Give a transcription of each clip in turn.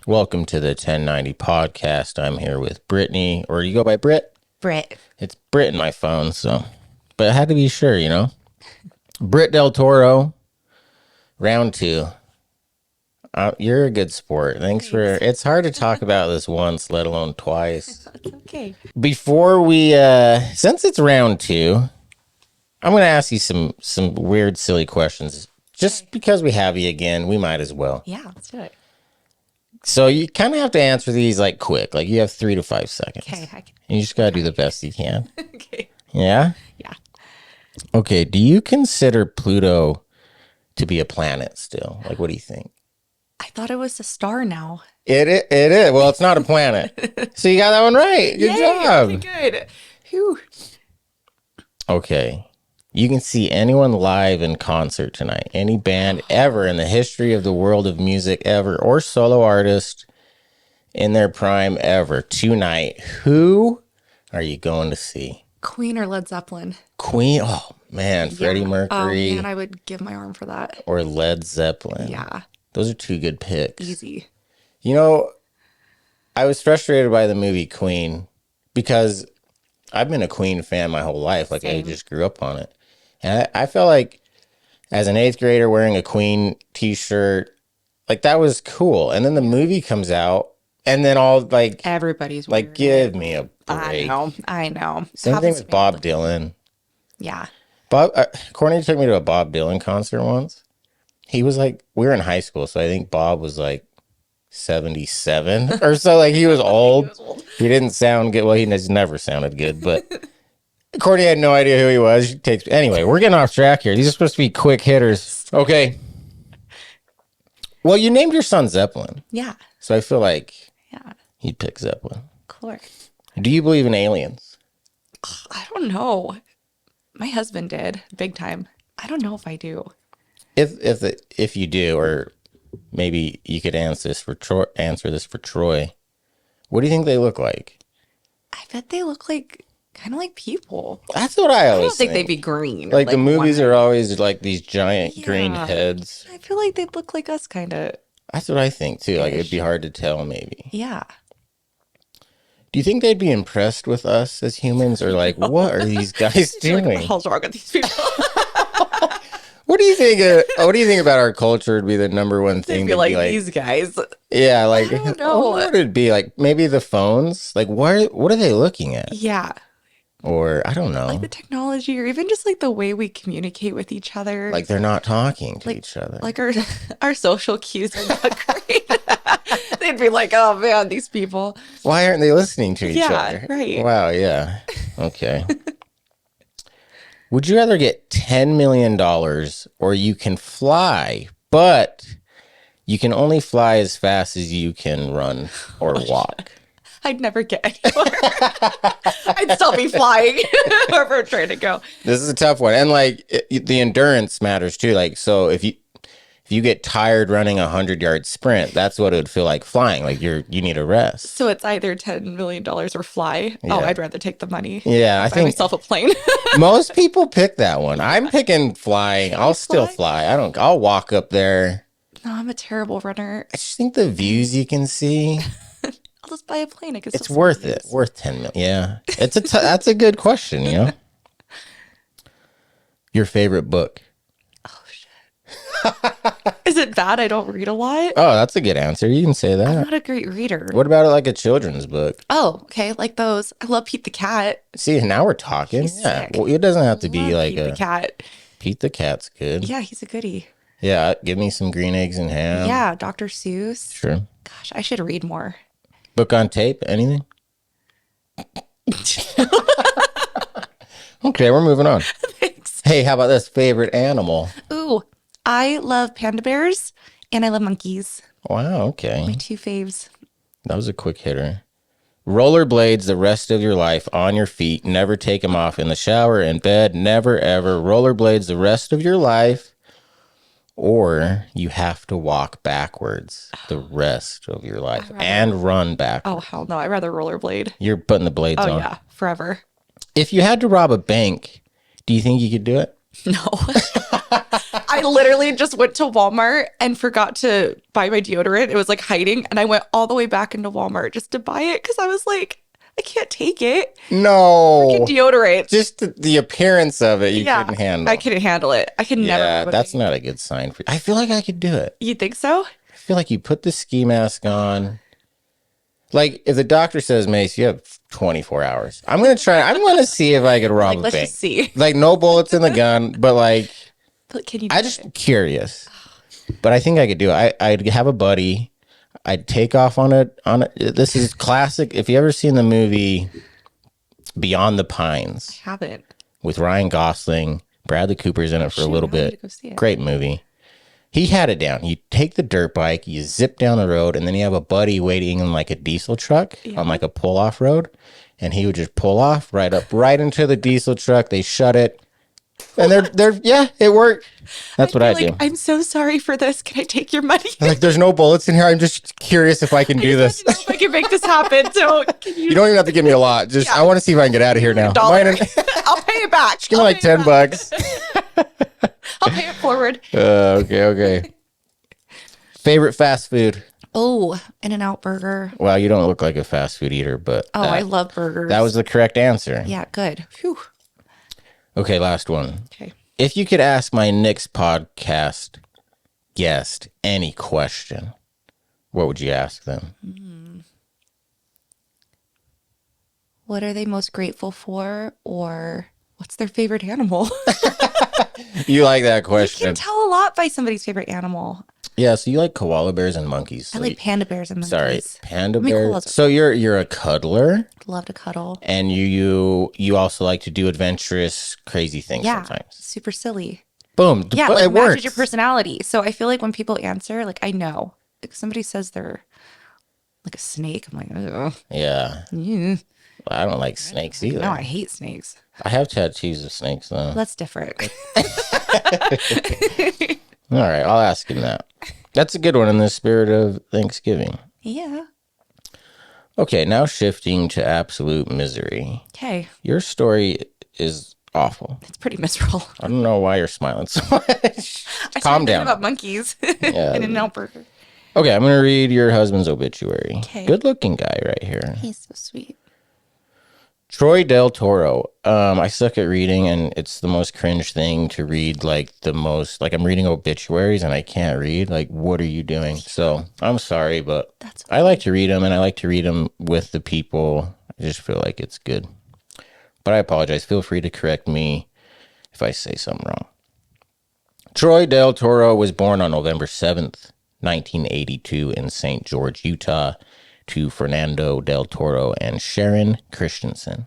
Welcome to the 1090 podcast. I'm here with Brittany, or you go by Brit? Brit. It's Brit in my phone, so. But I had to be sure, you know. Brit Del Toro, round 2. You're a good sport. Thanks for. It's hard to talk about this once, let alone twice. It's okay. Before we, since it's round 2, I'm going to ask you some weird, silly questions. Just because we have you again, we might as well. Yeah, let's do it. So you kind of have to answer these like quick. Like you have 3 to 5 seconds. Okay. And you just got to do the best you can. Okay. Yeah? Yeah. Okay. Do you consider Pluto to be a planet still? Like, what do you think? I thought it was a star now. It is. Well, it's not a planet. So you got that one right. Good job. Okay, good. Whew. Okay. You can see anyone live in concert tonight. Any band ever in the history of the world of music ever, or solo artist in their prime ever tonight. Who are you going to see? Queen or Led Zeppelin? Queen. Oh, man. Freddie Mercury. Oh, man, I would give my arm for that. Or Led Zeppelin. Yeah. Those are 2 good picks. Easy. You know, I was frustrated by the movie Queen because I've been a Queen fan my whole life. Like, Same. I just grew up on it. And I felt like as an 8th grader wearing a Queen t-shirt, like that was cool. And then the movie comes out and then all like Everybody's like wearing give it. me a break. I know. Same thing with Bob Dylan. Yeah. Courtney took me to a Bob Dylan concert once. He was like, we were in high school, so I think Bob was like 77 or so. Like he was old. He didn't sound good. Well, he has never sounded good, but Courtney had no idea who he was. Anyway, we're getting off track here. These are supposed to be quick hitters. Okay. Well, you named your son Zeppelin. Yeah. So I feel like Yeah. he'd pick Zeppelin. Of course. Do you believe in aliens? I don't know. My husband did big time. I don't know if I do. If you do, or maybe you could answer this for Troy. What do you think they look like? I bet they look like kind of like people. That's what I I always don't think they'd be green. Like the movies white. are always like these giant green Yeah. heads. I feel like they'd look like us, kind of. That's what I think too. Like it'd be hard to tell maybe. Yeah. Do you think they'd be impressed with us as humans, or like, what are these guys doing? Like, what the hell's wrong with these people? What do you think? What do you think about our culture would be the number one thing? They'd be like, these guys. Yeah, like I don't know. What would it be like? Maybe the phones. Like, what are they looking at? Yeah. Or I don't know. Like the technology, or even just like the way we communicate with each other. Like they're not talking to each other. Like our social cues are not great. They'd be like, oh man, these people. Why aren't they listening to each other? Yeah, right. Wow, yeah. Okay. Would you rather get $10 million or you can fly, but you can only fly as fast as you can run or walk? I'd never get anywhere. I'd still be flying wherever I'm trying to go. This is a tough one. And like the endurance matters too. Like, so if you get tired running a 100-yard sprint, that's what it would feel like flying. Like you need a rest. So it's either $10 million or fly. Yeah. Oh, I'd rather take the money. Yeah, I Buy think myself a plane. most people pick that one. I'm picking flying. I'll still fly. I'll walk up there. No, I'm a terrible runner. I just think the views you can see. I'll just buy a plane. It's worth it. Worth 10 million. Yeah. That's a good question, you know? Your favorite book? Oh, shit. Is it bad I don't read a lot? Oh, that's a good answer. You can say I'm that. not a great reader. What about like a children's book? Oh, okay. Like those. I love Pete the Cat. See, now we're talking. He's Yeah. sick. Well, it doesn't have to be Love like Pete the Cat. Pete the Cat's good. Yeah, he's a goodie. Yeah. Give me some green eggs and ham. Yeah, Dr. Seuss. Sure. Gosh, I should read more. Book on tape? Anything? Okay, we're moving on. Thanks. Hey, how about this? Favorite animal? Ooh, I love panda bears and I love monkeys. Wow, okay. My 2 faves. That was a quick hitter. Rollerblades the rest of your life on your feet. Never take them off in the shower, in bed. Never, ever. Rollerblades the rest of your life. Or you have to walk backwards the rest of your life and run back. Oh, hell no. I'd rather rollerblade. You're putting the blades Oh, on. yeah. Forever. If you had to rob a bank, do you think you could do it? No. I literally just went to Walmart and forgot to buy my deodorant. It was like hiding. And I went all the way back into Walmart just to buy it because I was like, I can't take it. No. Freaking deodorant. Just the appearance of it, you couldn't handle. I couldn't handle it. I could never. Yeah, that's not a good sign for you. I feel like I could do it. You think so? I feel like you put the ski mask on. Like, if the doctor says, Mace, you have 24 hours. I'm going to see if I could rob a Let's bank. just see. Like, no bullets in the gun, but like, Can you I just curious. But I think I could do it. I'd have a buddy. I'd take off on it. This is classic. If you ever seen the movie Beyond the Pines. I haven't. With Ryan Gosling, Bradley Cooper's in it for a little bit. Great movie. He had it down. You take the dirt bike, you zip down the road, and then you have a buddy waiting in like a diesel truck on like a pull-off road, and he would just pull off right into the diesel truck. They shut it, and it worked. That's what I do. I'm so sorry for this. Can I take your money? Like, there's no bullets in here. I'm just curious if I can do this. I know if I can make this happen. So can you? You don't even have to give me a lot. Just I want to see if I can get out of here now. I'll pay it back. Give me like $10. I'll pay it forward. Okay. Favorite fast food? Oh, In-N-Out Burger. Well, you don't look like a fast food eater, but I love burgers. That was the correct answer. Yeah, good. Phew. Okay, last one. Okay. If you could ask my next podcast guest any question, what would you ask them? What are they most grateful for, or what's their favorite animal? You like that question? You can tell a lot by somebody's favorite animal. Yeah, so you like koala bears and monkeys. So I like panda bears and monkeys. Sorry, panda bears. Koalas So you're a cuddler. love to cuddle. And you also like to do adventurous, crazy things sometimes. Super silly. Boom. Yeah, it like works. matches your personality. So I feel like when people answer, like I know. Like somebody says they're like a snake, I'm like, oh. Yeah. Well, I don't like snakes either. No, I hate snakes. I have tattoos of snakes, though. That's different. All right, I'll ask him that. That's a good one in the spirit of Thanksgiving. Yeah. Okay, now shifting to absolute misery. Okay. Your story is awful. It's pretty miserable. I don't know why you're smiling so much. Calm down. About monkeys in an out burger. Okay, I'm going to read your husband's obituary. Okay. Good looking guy right here. He's so sweet. Troy Del Toro. I suck at reading, and it's the most cringe thing to read. Like I'm reading obituaries, and I can't read. Like, what are you doing? So I'm sorry, but I like to read them, and I like to read them with the people. I just feel like it's good. But I apologize. Feel free to correct me if I say something wrong. Troy Del Toro was born on November 7th, 1982 in St. George, Utah, to Fernando Del Toro and Sharon Christensen.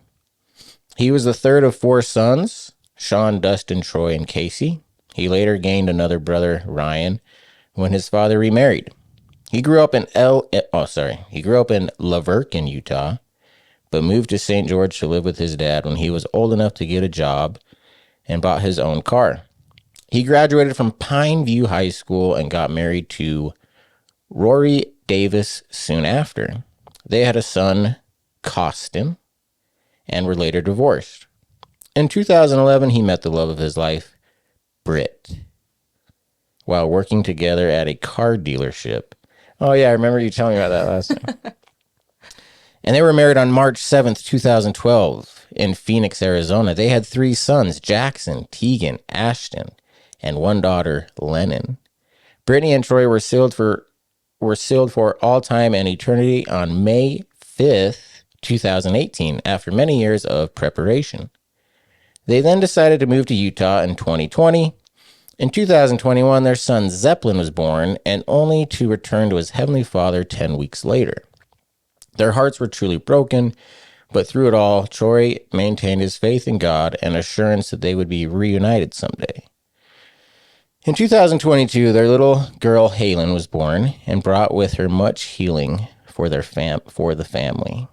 He was the third of four sons, Sean, Dustin, Troy, and Casey. He later gained another brother, Ryan, when his father remarried. He grew up in Laverton, Utah, but moved to St. George to live with his dad when he was old enough to get a job and bought his own car. He graduated from Pine View High School and got married to Rory Davis soon after. They had a son, Costin, and were later divorced. In 2011, he met the love of his life, Brit, while working together at a car dealership. Oh, yeah, I remember you telling me about that last time. And they were married on March 7th, 2012, in Phoenix, Arizona. They had three sons, Jackson, Tegan, Ashton, and one daughter, Lennon. Brittany and Troy were sealed for all time and eternity on May 5th, 2018, after many years of preparation. They then decided to move to Utah in 2020. In 2021, their son Zeppelin was born, and only to return to his heavenly father 10 weeks later. Their hearts were truly broken, but through it all, Troy maintained his faith in God and assurance that they would be reunited someday. In 2022, their little girl Halen was born and brought with her much healing for the family.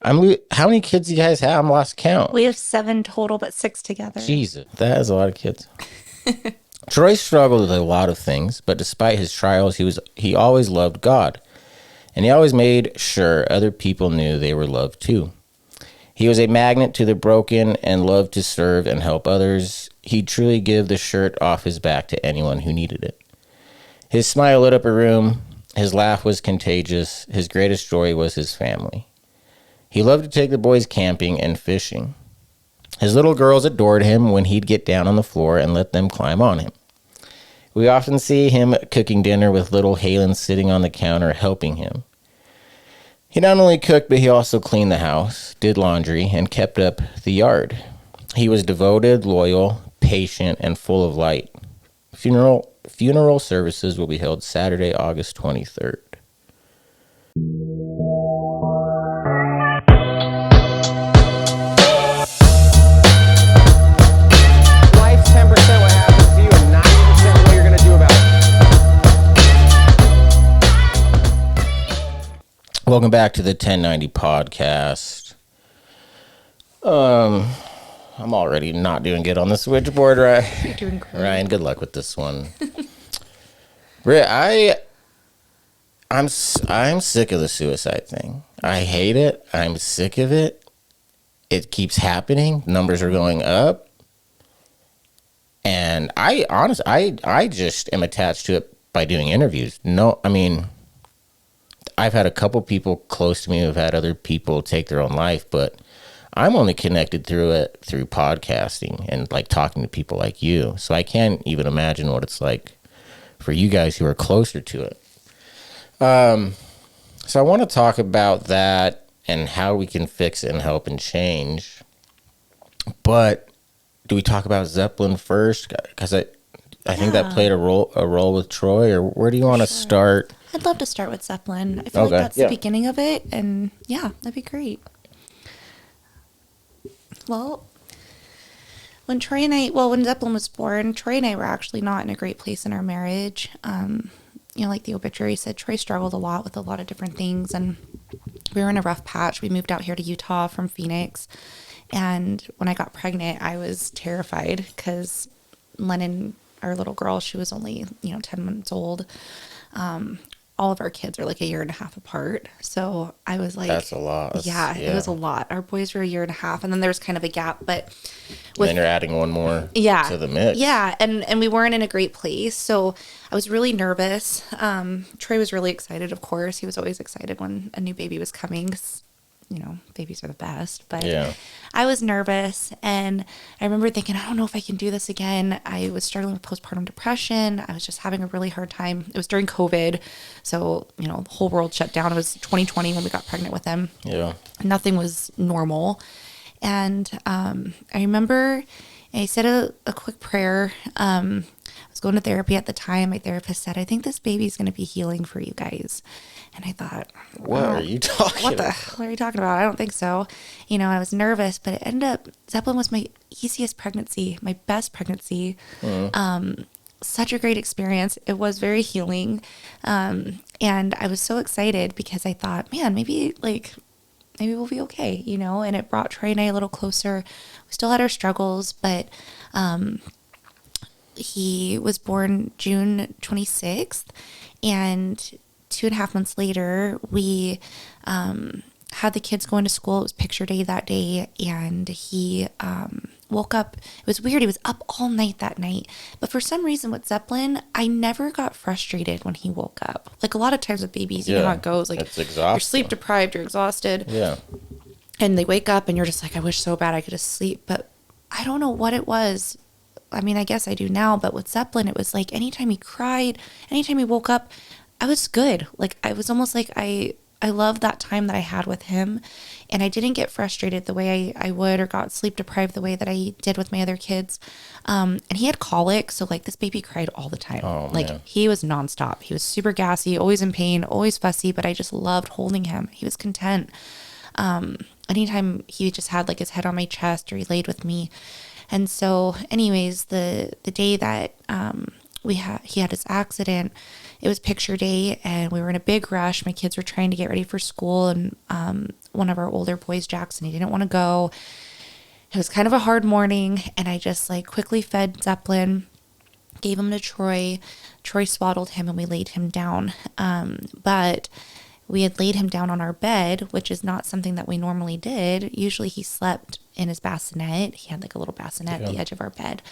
How many kids do you guys have? I'm lost count. We have 7 total, but 6 together. Jesus, that is a lot of kids. Troy struggled with a lot of things, but despite his trials, he always loved God, and he always made sure other people knew they were loved too. He was a magnet to the broken and loved to serve and help others he'd truly give the shirt off his back to anyone who needed it. His smile lit up a room. His laugh was contagious. His greatest joy was his family. He loved to take the boys camping and fishing. His little girls adored him when he'd get down on the floor and let them climb on him. We often see him cooking dinner with little Halen sitting on the counter helping him. He not only cooked, but he also cleaned the house, did laundry, and kept up the yard. He was devoted, loyal, patient, and full of light. Funeral services will be held Saturday, August 23rd. Life's 10% what happens to you and 90% what you're going to do about it. Welcome back to the 1090 podcast. I'm already not doing good on the switchboard, right? You're doing great. Ryan, good luck with this one. Britt, I'm sick of the suicide thing. I hate it. I'm sick of it. It keeps happening. Numbers are going up. And I just am attached to it by doing interviews. No, I mean, I've had a couple people close to me who've had other people take their own life, but I'm only connected through podcasting and like talking to people like you. So I can't even imagine what it's like for you guys who are closer to it. So I want to talk about that and how we can fix it and help and change. But do we talk about Zeppelin first? Because I think that played a role with Troy. Or where do you want to start? I'd love to start with Zeppelin. I feel like that's the beginning of it. And yeah, that'd be great. Well, when Zeppelin was born, Troy and I were actually not in a great place in our marriage. Like the obituary said, Troy struggled a lot with a lot of different things, and we were in a rough patch. We moved out here to Utah from Phoenix, and when I got pregnant, I was terrified because Lennon, our little girl, she was only 10 months old. All of our kids are like a year and a half apart. So I was like, that's a lot. Yeah, it was a lot. Our boys were a year and a half, and then there was kind of a gap, but then you're adding one more to the mix. Yeah. And we weren't in a great place. So I was really nervous. Troy was really excited, of course. He was always excited when a new baby was coming. 'Cause, babies are the best, but I was nervous, and I remember thinking, I don't know if I can do this again. I was struggling with postpartum depression. I was just having a really hard time. It was during COVID, so the whole world shut down. It was 2020 when we got pregnant with him. Yeah, nothing was normal, and I remember I said a quick prayer. I was going to therapy at the time. My therapist said, "I think this baby's going to be healing for you guys." And I thought, what are you talking What the hell are you talking about? I don't think so. I was nervous, but it ended up, Zeppelin was my easiest pregnancy, my best pregnancy. Such a great experience. It was very healing. And I was so excited because I thought, man, maybe we'll be okay, and it brought Troy and I a little closer. We still had our struggles, but he was born June 26th, and 2.5 months later, we had the kids going to school. It was picture day that day, and he woke up. It was weird. He was up all night that night. But for some reason with Zeppelin, I never got frustrated when he woke up. Like a lot of times with babies, you know how it goes. Like it's exhausting. You're sleep deprived, you're exhausted. Yeah. And they wake up and you're just like, I wish so bad I could just sleep. But I don't know what it was. I mean, I guess I do now. But with Zeppelin, it was like anytime he cried, anytime he woke up, I was good. Like I was almost like I loved that time that I had with him, and I didn't get frustrated the way I would, or got sleep deprived the way that I did with my other kids. And he had colic, so like this baby cried all the time. Oh, like man. He was nonstop. He was super gassy, always in pain, always fussy, but I just loved holding him. He was content. Anytime he just had like his head on my chest or he laid with me. And so anyways, the day that he had his accident, it was picture day, and we were in a big rush. My kids were trying to get ready for school, and one of our older boys, Jackson, he didn't want to go. It was kind of a hard morning, and I just like quickly fed Zeppelin, gave him to Troy. Troy swaddled him, and we laid him down. But we had laid him down on our bed, which is not something that we normally did. Usually he slept in his bassinet. He had like a little bassinet at the edge of our bed.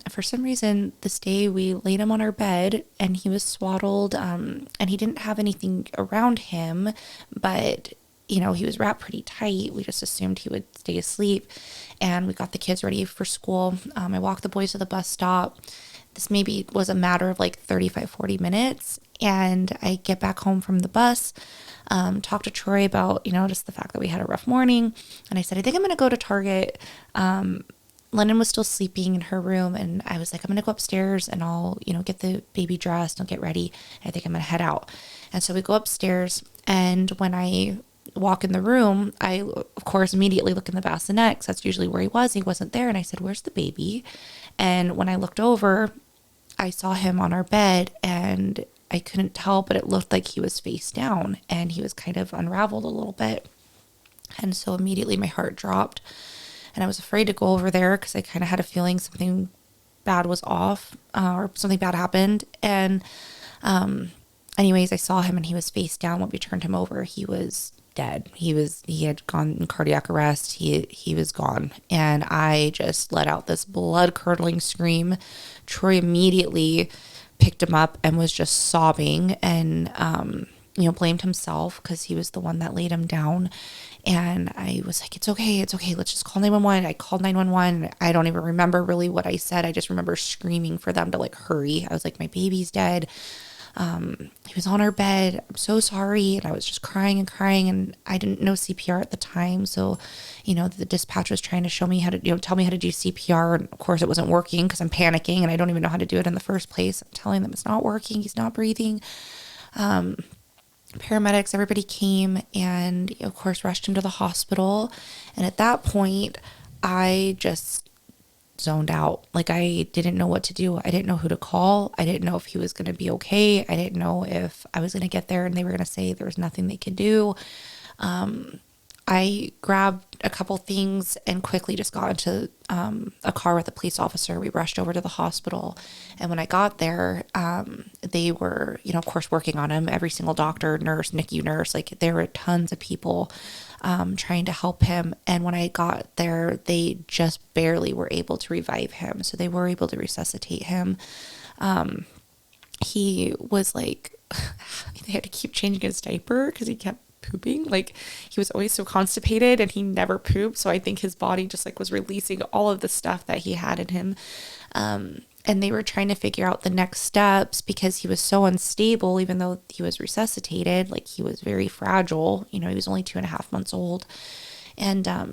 For some reason, this day we laid him on our bed and he was swaddled, and he didn't have anything around him, but he was wrapped pretty tight. We just assumed he would stay asleep, and we got the kids ready for school. I walked the boys to the bus stop. This maybe was a matter of like 35, 40 minutes. And I get back home from the bus, talk to Troy about, just the fact that we had a rough morning. And I said, I think I'm going to go to Target. Lennon was still sleeping in her room. And I was like, I'm going to go upstairs and I'll, get the baby dressed and get ready. I think I'm going to head out. And so we go upstairs. And when I walk in the room, I, of course, immediately look in the bassinet because that's usually where he was. He wasn't there. And I said, where's the baby? And when I looked over, I saw him on our bed and I couldn't tell, but it looked like he was face down and he was kind of unraveled a little bit. And so immediately my heart dropped and I was afraid to go over there because I kind of had a feeling something bad was off, or something bad happened. And anyways, I saw him and he was face down. When we turned him over, he was dead. He had gone in cardiac arrest. He was gone. And I just let out this blood curdling scream. Troy immediately picked him up and was just sobbing and, blamed himself because he was the one that laid him down. And I was like, it's okay. Let's just call 911. I called 911. I don't even remember really what I said. I just remember screaming for them to like hurry. I was like, my baby's dead. He was on our bed. I'm so sorry. And I was just crying and I didn't know CPR at the time. So, the dispatch was trying to show me how to, tell me how to do CPR. And of course it wasn't working because I'm panicking and I don't even know how to do it in the first place. I'm telling them it's not working. He's not breathing. Paramedics, everybody came and of course rushed him to the hospital. And at that point, I just zoned out. Like I didn't know what to do. I didn't know who to call. I didn't know if he was going to be okay. I didn't know if I was going to get there and they were going to say there was nothing they could do. I grabbed a couple things and quickly just got into a car with a police officer. We rushed over to the hospital. And when I got there, they were, of course, working on him. Every single doctor, nurse, NICU nurse, like there were tons of people trying to help him. And when I got there, they just barely were able to revive him. So they were able to resuscitate him. He was like, they had to keep changing his diaper because he kept pooping. Like he was always so constipated and he never pooped. So I think his body just like was releasing all of the stuff that he had in him. And they were trying to figure out the next steps because he was so unstable, even though he was resuscitated, like he was very fragile. He was only 2.5 months old. And I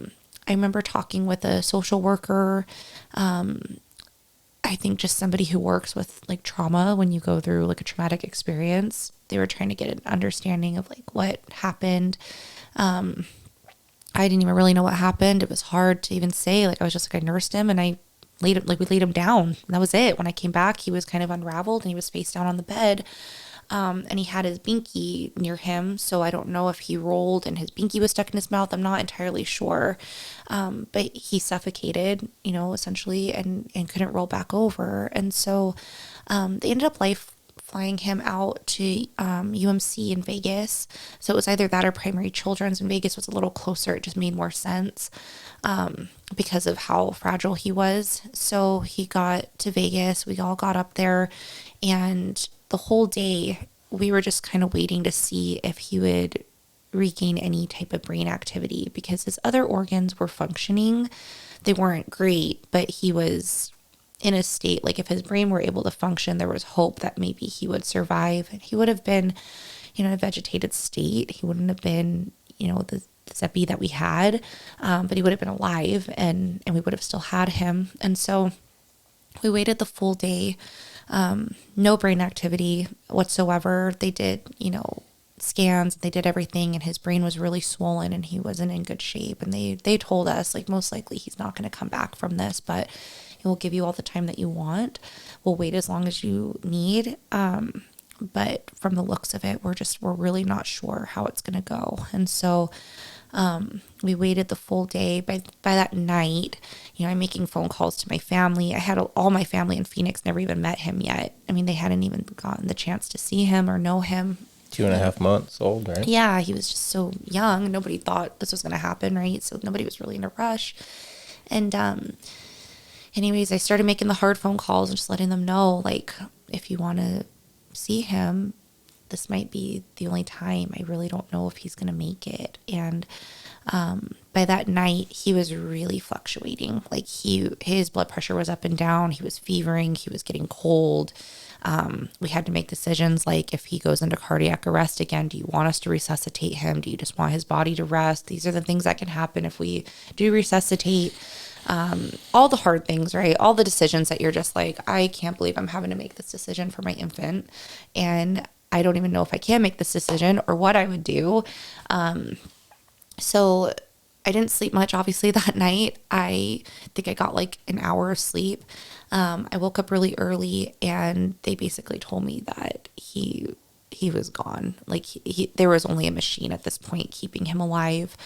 remember talking with a social worker, I think just somebody who works with like trauma when you go through like a traumatic experience. They were trying to get an understanding of like what happened. I didn't even really know what happened. It was hard to even say. Like I was just like I nursed him and we laid him down. And that was it. When I came back, he was kind of unraveled and he was face down on the bed. And he had his binky near him. So I don't know if he rolled and his binky was stuck in his mouth. I'm not entirely sure. But he suffocated, essentially and couldn't roll back over. And so they ended up flying him out to UMC in Vegas. So it was either that or Primary Children's. And Vegas was a little closer. It just made more sense because of how fragile he was. So he got to Vegas. We all got up there and the whole day we were just kind of waiting to see if he would regain any type of brain activity because his other organs were functioning. They weren't great, but he was in a state, like if his brain were able to function, there was hope that maybe he would survive. And he would have been, in a vegetated state. He wouldn't have been, the Zeppy that we had, but he would have been alive and we would have still had him. And so we waited the full day. No brain activity whatsoever. They did, scans, they did everything and his brain was really swollen and he wasn't in good shape. And they told us like, most likely he's not going to come back from this, but it will give you all the time that you want. We'll wait as long as you need. But from the looks of it, we're really not sure how it's going to go. And so, we waited the full day. By that night, I'm making phone calls to my family. I had all my family in Phoenix never even met him yet. I mean, they hadn't even gotten the chance to see him or know him 2.5 months old, right? Yeah, he was just so young. Nobody thought this was going to happen, right? So nobody was really in a rush. And anyways, I started making the hard phone calls and just letting them know, like, if you want to see him, this might be the only time. I really don't know if he's going to make it. And by that night, he was really fluctuating. Like his blood pressure was up and down. He was fevering. He was getting cold. We had to make decisions like, if he goes into cardiac arrest again, do you want us to resuscitate him? Do you just want his body to rest? These are the things that can happen if we do resuscitate. All the hard things, right? All the decisions that you're just like, I can't believe I'm having to make this decision for my infant. And I don't even know if I can make this decision or what I would do. So I didn't sleep much, obviously, that night. I think I got like an hour of sleep. I woke up really early and they basically told me that he was gone. Like there was only a machine at this point keeping him alive.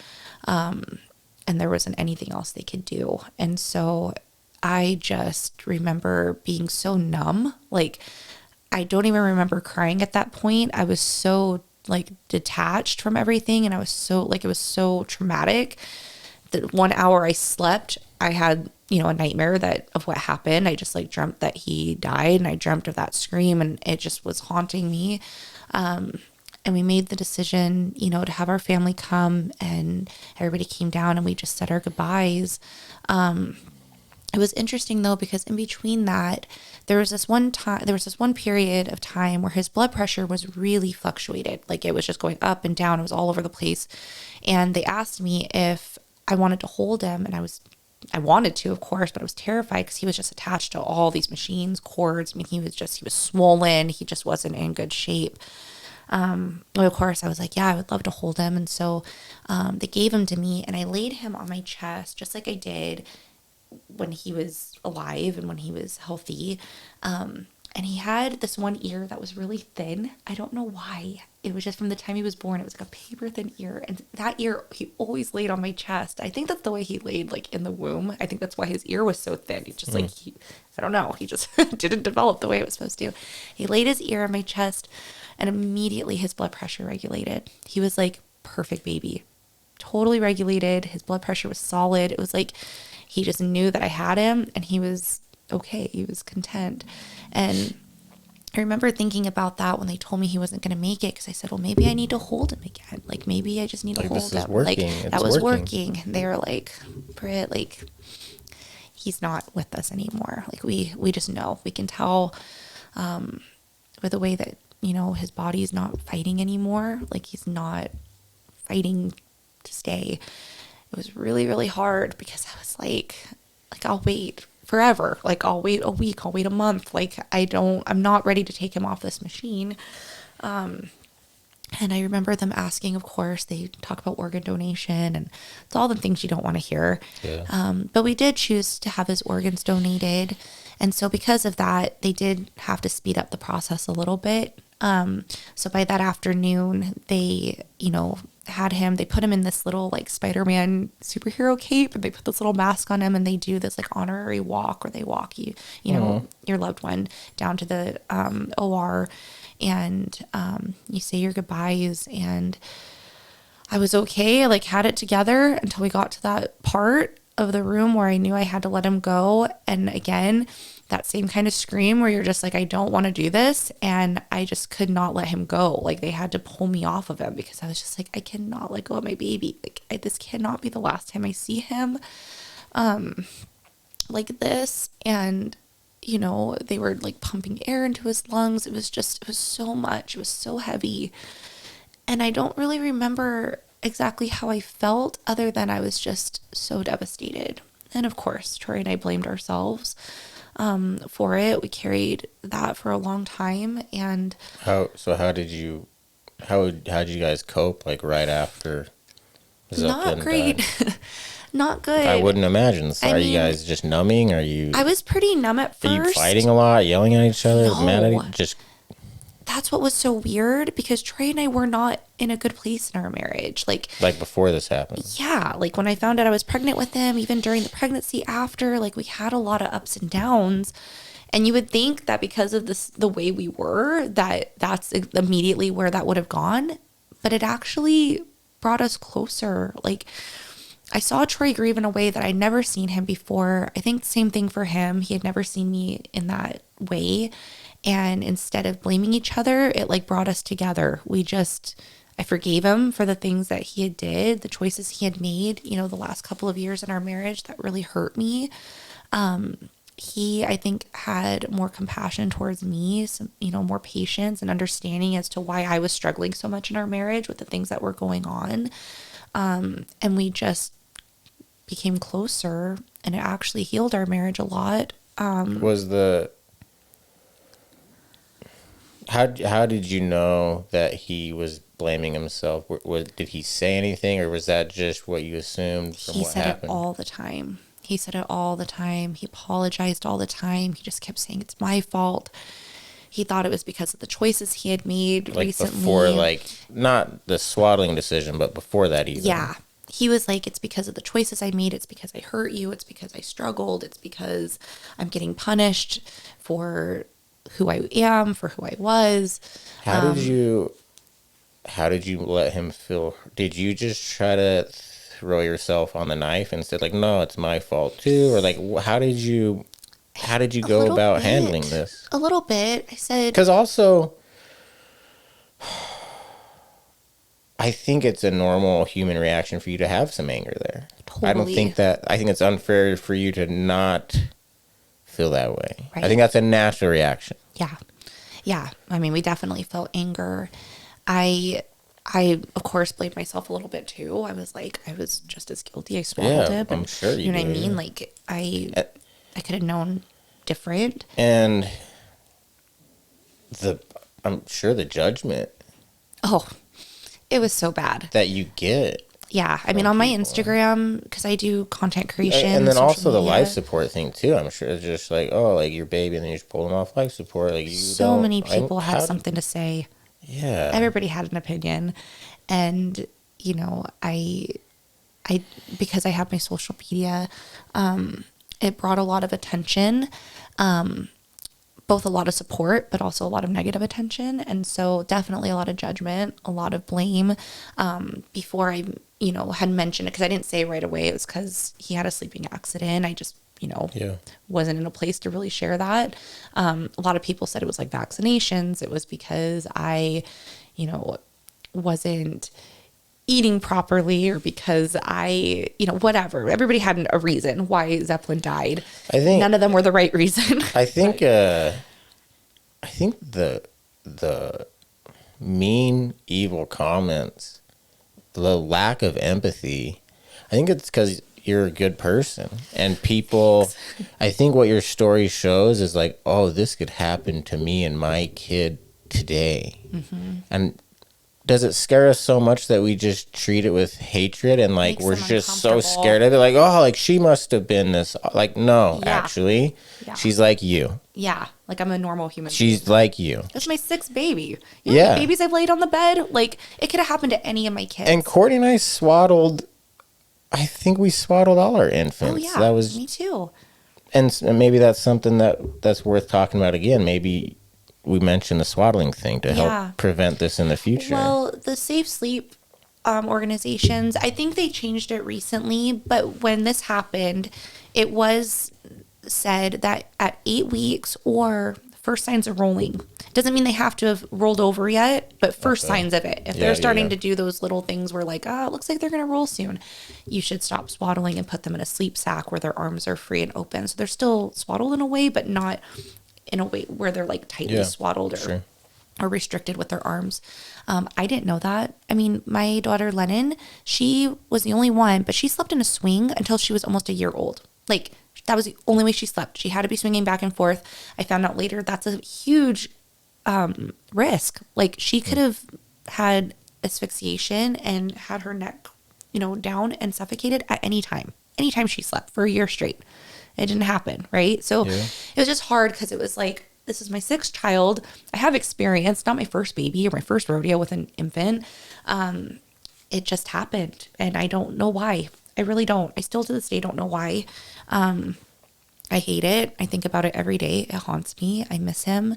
And there wasn't anything else they could do. And so I just remember being so numb. Like I don't even remember crying at that point. I was so like detached from everything. And I was so like, it was so traumatic. The 1 hour I slept, I had, a nightmare of what happened. I just like dreamt that he died and I dreamt of that scream and it just was haunting me. And we made the decision, to have our family come and everybody came down and we just said our goodbyes. It was interesting though, because in between that, there was this one period of time where his blood pressure was really fluctuated. Like it was just going up and down. It was all over the place. And they asked me if I wanted to hold him. And I wanted to, of course, but I was terrified because he was just attached to all these machines, cords. I mean, he was swollen. He just wasn't in good shape. Of course I was like, yeah, I would love to hold him. And so, they gave him to me and I laid him on my chest, just like I did when he was alive and when he was healthy. And he had this one ear that was really thin. I don't know why. It was just from the time he was born. It was like a paper thin ear. And that ear, he always laid on my chest. I think that's the way he laid like in the womb. I think that's why his ear was so thin. He just I don't know. He just didn't develop the way it was supposed to. He laid his ear on my chest and immediately his blood pressure regulated. He was like perfect baby, totally regulated. His blood pressure was solid. It was like, he just knew that I had him and he was okay. He was content. And I remember thinking about that when they told me he wasn't going to make it, because I said, well, maybe I need to hold him again. Like maybe I just need to hold him. Like that was working. And they were like, Brit, like he's not with us anymore. Like we just know, we can tell with the way that, his body's not fighting anymore. Like he's not fighting to stay. It was really, really hard because I was like I'll wait forever. Like I'll wait a week, I'll wait a month. Like I'm not ready to take him off this machine. And I remember them asking, of course, they talk about organ donation and it's all the things you don't want to hear. Yeah. But we did choose to have his organs donated. And so because of that, they did have to speed up the process a little bit. So by that afternoon, they, had him, they put him in this little like Spider-Man superhero cape and they put this little mask on him and they do this like honorary walk where they walk your loved one down to the OR and you say your goodbyes. And I was okay. I like had it together until we got to that part of the room where I knew I had to let him go. And again, that same kind of scream where you're just like, I don't want to do this. And I just could not let him go. Like they had to pull me off of him because I was just like, I cannot let go of my baby. Like this cannot be the last time I see him like this. And, they were like pumping air into his lungs. It was so much. It was so heavy. And I don't really remember exactly how I felt other than I was just so devastated. And of course, Troy and I blamed ourselves for it. We carried that for a long time. And how did you guys cope like right after Zeppelin not great. died? Not good. I wouldn't imagine. So you guys just numbing? I was pretty numb at first. Are you fighting a lot, yelling at each other, mad at each? That's what was so weird because Trey and I were not in a good place in our marriage. Like before this happened. Yeah. Like when I found out I was pregnant with him, even during the pregnancy after, like we had a lot of ups and downs. And you would think that because of this, the way we were, that that's immediately where that would have gone. But it actually brought us closer. Like, I saw Troy grieve in a way that I'd never seen him before. I think the same thing for him. He had never seen me in that way. And instead of blaming each other, it like brought us together. I forgave him for the things that he had did, the choices he had made, you know, the last couple of years in our marriage that really hurt me. He, I think, had more compassion towards me, some, you know, more patience and understanding as to why I was struggling so much in our marriage with the things that were going on. And we just became closer, and it actually healed our marriage a lot. How did you know that he was blaming himself? Did he say anything, or was that just what you assumed from what happened? He said it all the time. He said it all the time. He apologized all the time. He just kept saying, it's my fault. He thought it was because of the choices he had made like recently. Before, like, not the swaddling decision, but before that even. Yeah. He was like, it's because of the choices I made. It's because I hurt you. It's because I struggled. It's because I'm getting punished for who I am, for who I was. How did you let him feel? Did you just try to throw yourself on the knife and said like, no, it's my fault too? Or like, how did you go about handling this? A little bit. I said, because also I think it's a normal human reaction for you to have some anger there. Totally. I think it's unfair for you to not feel that way. Right. I think that's a natural reaction. Yeah. I mean, we definitely felt anger. I of course blamed myself a little bit too. I was just as guilty. I swaddled him. I'm sure you know what I did. mean? Like I could have known different. And I'm sure the judgment. Oh, it was so bad that you get. Yeah. I mean, on my Instagram, because I do content creation. And then also the life support thing too. I'm sure it's just like, oh, like your baby, and then you just pull them off life support. Like so many people had something to say. Yeah. Everybody had an opinion. And, you know, I because I have my social media, it brought a lot of attention, both a lot of support, but also a lot of negative attention. And so definitely a lot of judgment, a lot of blame, before I, you know, had mentioned it, because I didn't say right away it was because he had a sleeping accident. I just, you know, wasn't in a place to really share that. A lot of people said it was like vaccinations. It was because I, you know, wasn't eating properly, or because I, you know, whatever. Everybody had a reason why Zeppelin died. I think none of them were the right reason. I think the mean, evil comments, the lack of empathy, I think it's because you're a good person, and people, I think what your story shows is like, oh, this could happen to me and my kid today. Mm-hmm. And does it scare us so much that we just treat it with hatred, and like we're just so scared of it? Like, oh, like she must have been this. Like, no, actually, she's like you. Yeah, like I'm a normal human. She's like you. That's my sixth baby. You know how many babies I've laid on the bed? Like, it could have happened to any of my kids. And Courtney and I swaddled. I think we swaddled all our infants. Oh yeah, that was me too. And maybe that's something that's worth talking about again. Maybe we mentioned the swaddling thing to help prevent this in the future. Well, the Safe Sleep organizations, I think they changed it recently, but when this happened, it was said that at 8 weeks or first signs of rolling. Doesn't mean they have to have rolled over yet, but first signs of it. If they're starting to do those little things where like, it looks like they're going to roll soon, you should stop swaddling and put them in a sleep sack where their arms are free and open. So they're still swaddled in a way, but not in a way where they're like tightly swaddled or restricted with their arms. I didn't know that. I mean, my daughter Lennon, she was the only one, but she slept in a swing until she was almost a year old. Like, that was the only way she slept. She had to be swinging back and forth. I found out later that's a huge risk. Like, she could have had asphyxiation and had her neck, you know, down and suffocated at any time she slept for a year straight. It didn't happen, right? So it was just hard because it was like, this is my sixth child. I have experience, not my first baby or my first rodeo with an infant. It just happened, and I don't know why. I really don't. I still to this day don't know why. I hate it. I think about it every day. It haunts me. I miss him.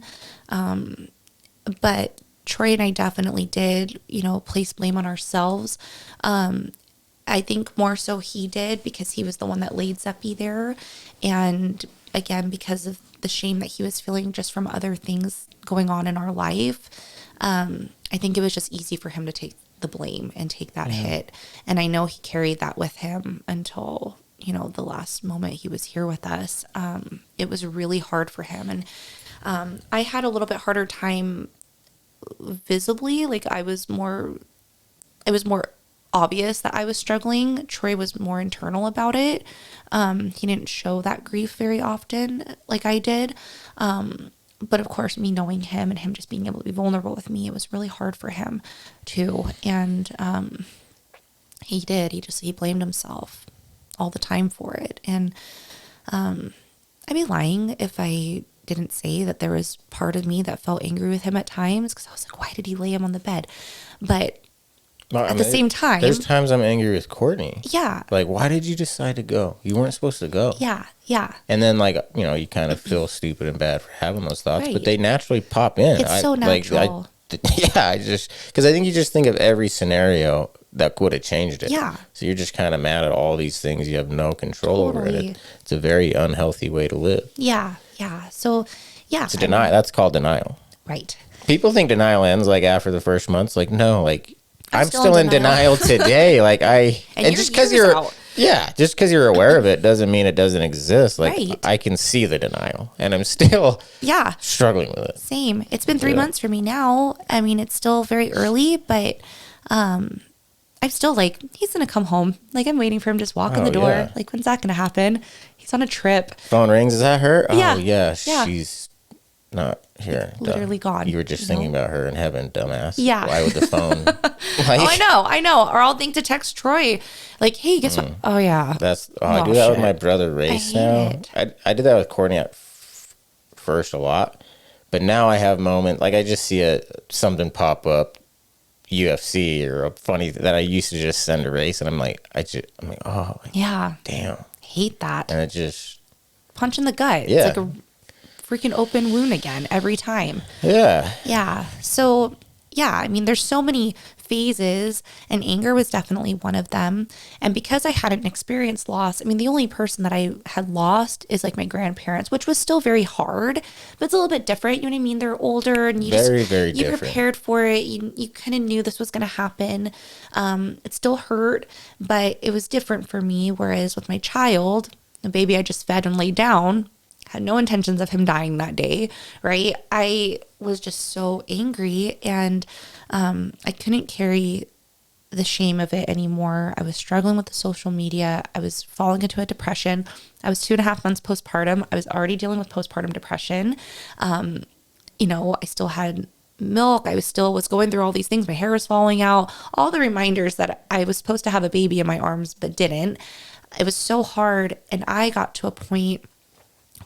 But Troy and I definitely did, place blame on ourselves. I think more so he did because he was the one that laid Zeppy there. And again, because of the shame that he was feeling just from other things going on in our life, I think it was just easy for him to take the blame and take that hit. And I know he carried that with him until, the last moment he was here with us. It was really hard for him. And I had a little bit harder time visibly. Like it was more obvious that I was struggling. Troy was more internal about it. He didn't show that grief very often like I did. But of course, me knowing him and him just being able to be vulnerable with me, it was really hard for him too. And he blamed himself all the time for it. And I'd be lying if I didn't say that there was part of me that felt angry with him at times, because I was like, why did he lay him on the bed? But at the same time, there's times I'm angry with Courtney. Yeah. Like, why did you decide to go? You weren't supposed to go. Yeah. Yeah. And then, you kind of feel stupid and bad for having those thoughts, Right. but they naturally pop in. It's so natural. Because I think you just think of every scenario that would have changed it. Yeah. So you're just kind of mad at all these things you have no control over. Totally. And it's a very unhealthy way to live. Yeah. Yeah. So, yeah. It's a denial. That's called denial. Right. People think denial ends after the first month. No, I'm still still in in denial today. And just because years you're out. just because you're aware of it doesn't mean it doesn't exist. Right. I can see the denial, and I'm still struggling with it. Same. It's been 3 months for me now. I mean, it's still very early, but I'm still he's gonna come home. I'm waiting for him to just walk in the door. Yeah. When's that gonna happen? He's on a trip. Phone rings. Is that her? Yeah. Oh yeah, Yeah. She's not here. Literally gone. You were just thinking about her in heaven, dumbass. Yeah. Why would the phone? Oh, I know. Or I'll think to text Troy, hey, guess what? Oh yeah. I do that with shit. my brother Race I hate now. I did that with Courtney at first a lot, but now I have moments I just see something pop up, UFC or a funny that I used to just send a Race, and I'm like, oh Yeah. damn, Hate that. and it just Punch in the gut. Yeah. It's like a freaking open wound again every time. yeah. Yeah. So, yeah, I mean, there's so many phases, and anger was definitely one of them. And because I hadn't experienced loss, I mean, the only person that I had lost is my grandparents, which was still very hard, but it's a little bit different. You know what I mean? They're older, and Very you different. prepared for it. You kind of knew this was going to happen. It still hurt, but it was different for me. Whereas with my child, the baby I just fed and laid down, had no intentions of him dying that day, right? I was just so angry, and I couldn't carry the shame of it anymore. I was struggling with the social media. I was falling into a depression. I was 2.5 months postpartum. I was already dealing with postpartum depression. I still had milk. I was going through all these things. My hair was falling out. All the reminders that I was supposed to have a baby in my arms, but didn't. It was so hard. And I got to a point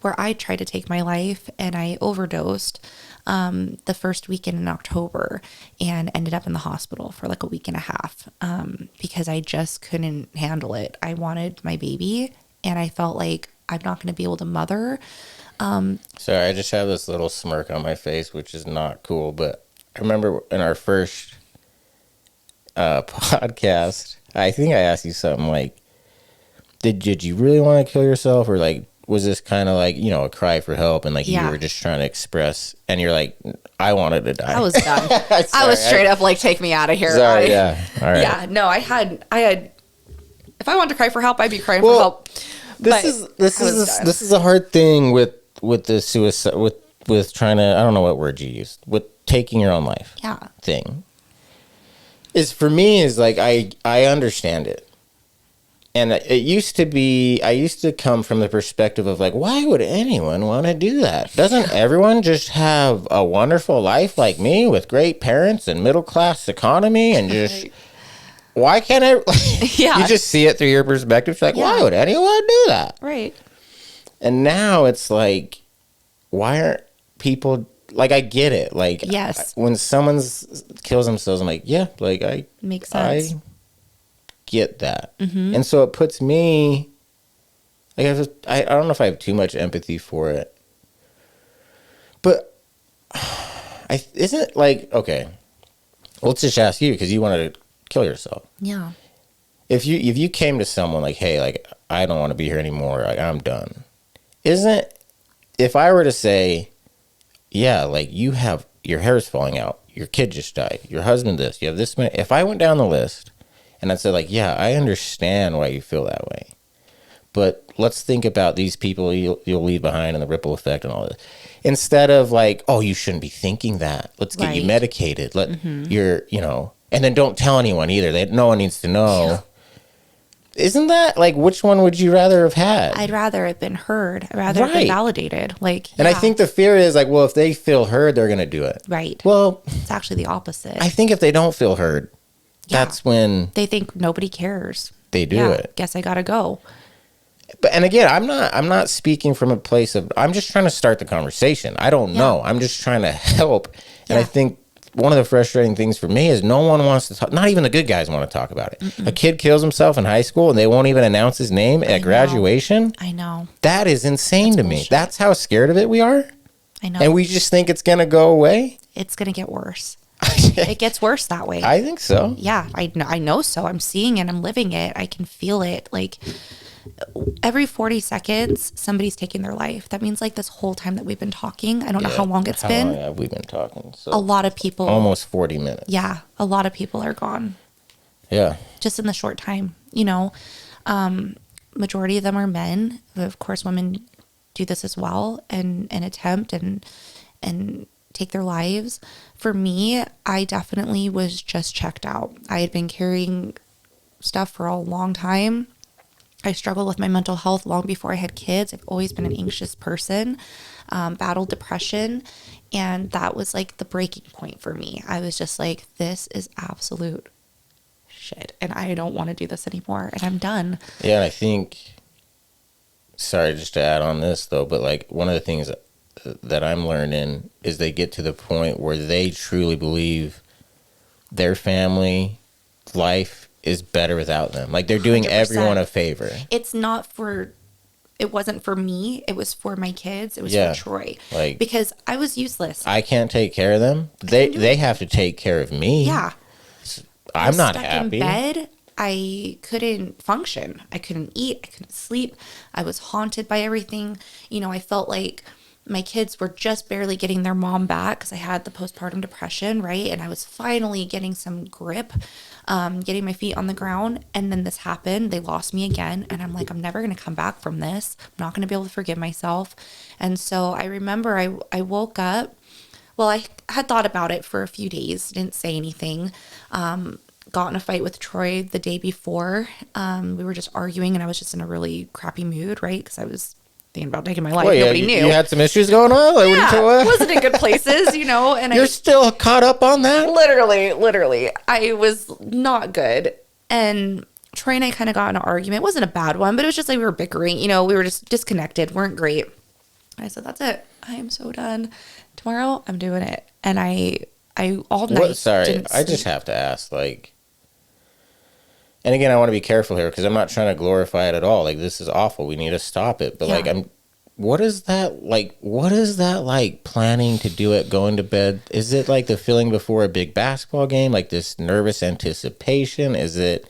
where I tried to take my life, and I overdosed the first weekend in October and ended up in the hospital for a week and a half because I just couldn't handle it. I wanted my baby, and I felt like I'm not going to be able to mother. Sorry, I just have this little smirk on my face, which is not cool. But I remember in our first podcast, I think I asked you something did you really want to kill yourself, or was this kind of a cry for help, and you were just trying to express, and you're I wanted to die. I was done. I was straight up take me out of here. Sorry, yeah. All right. Yeah, no, I had, if I wanted to cry for help, I'd be crying for help. This is a hard thing with the suicide, with trying to, I don't know what word you used, with taking your own life. Yeah. Thing. For me, I understand it. And it used to be, I used to come from the perspective of why would anyone want to do that? Doesn't everyone just have a wonderful life like me with great parents and middle class economy and just, why can't Yeah. You just see it through your perspective. It's why would anyone do that? Right. And now it's why aren't people, I get it. Yes. When someone kills themselves, I'm Makes sense. I get that. And so it puts me, Like I don't know if I have too much empathy for it, but isn't it like, okay, let's just ask you because you wanted to kill yourself. Yeah. If you came to someone like, hey, like I don't want to be here anymore, like I'm done. Isn't if I were to say, yeah, like you have your hair's falling out, your kid just died, your husband this, you have this many. If I went down the list and I said like, yeah, I understand why you feel that way, but let's think about these people you'll leave behind and the ripple effect and all this. Instead of like, oh, you shouldn't be thinking that. Let's get you medicated. And then don't tell anyone either. No one needs to know. Yeah. Isn't that like, which one would you rather have had? I'd rather have been heard. I'd rather have been validated. Like, and I think the fear is like, well, if they feel heard, they're going to do it. Right. Well, it's actually the opposite. I think if they don't feel heard, that's when they think nobody cares. They do it. Guess I got to go. But, and again, I'm not speaking from a place of, I'm just trying to start the conversation. I don't know. I'm just trying to help. And I think one of the frustrating things for me is no one wants to talk. Not even the good guys want to talk about it. A kid kills himself in high school and they won't even announce his name at graduation. I know. That is insane to me. That's how scared of it we are. I know. And we just think it's going to go away. It's going to get worse. It gets worse that way. I think so. Yeah, I know so. I'm seeing it. I'm living it. I can feel it. Like every 40 seconds, somebody's taking their life. That means like this whole time that we've been talking, I don't know how long it's been. How long have we been talking? So a lot of people. Almost 40 minutes. Yeah, a lot of people are gone. Yeah. Just in the short time, majority of them are men. Of course, women do this as well and attempt and take their lives. For me, I definitely was just checked out. I had been carrying stuff for a long time. I struggled with my mental health long before I had kids. I've always been an anxious person, battled depression, and that was like the breaking point for me. I was just like, this is absolute shit, and I don't want to do this anymore, and I'm done. Yeah, and I think, sorry, just to add on this though, but like one of the things that I'm learning is they get to the point where they truly believe their family life is better without them. Like they're doing 100%. Everyone a favor. It wasn't for me. It was for my kids. It was for Troy. Like, because I was useless. I can't take care of them. They have to take care of me. Yeah. I'm not happy. In bed, I couldn't function. I couldn't eat. I couldn't sleep. I was haunted by everything. I felt like my kids were just barely getting their mom back because I had the postpartum depression, right? And I was finally getting some grip, getting my feet on the ground. And then this happened. They lost me again. And I'm like, I'm never going to come back from this. I'm not going to be able to forgive myself. And so I remember I woke up. Well, I had thought about it for a few days. Didn't say anything. Got in a fight with Troy the day before. We were just arguing and I was just in a really crappy mood, right? Because I was thinking about taking my life. Nobody knew. You had some issues going on? Like, wasn't in good places, and you're still caught up on that? Literally. I was not good. And Troy and I kind of got in an argument. It wasn't a bad one, but it was just like we were bickering. We were just disconnected, weren't great. I said, that's it. I am so done. Tomorrow, I'm doing it. And I all night. Sorry, I just have to ask, like, and again, I want to be careful here because I'm not trying to glorify it at all. Like, this is awful. We need to stop it. But what is that like planning to do it, going to bed? Is it like the feeling before a big basketball game? Like this nervous anticipation? What is it?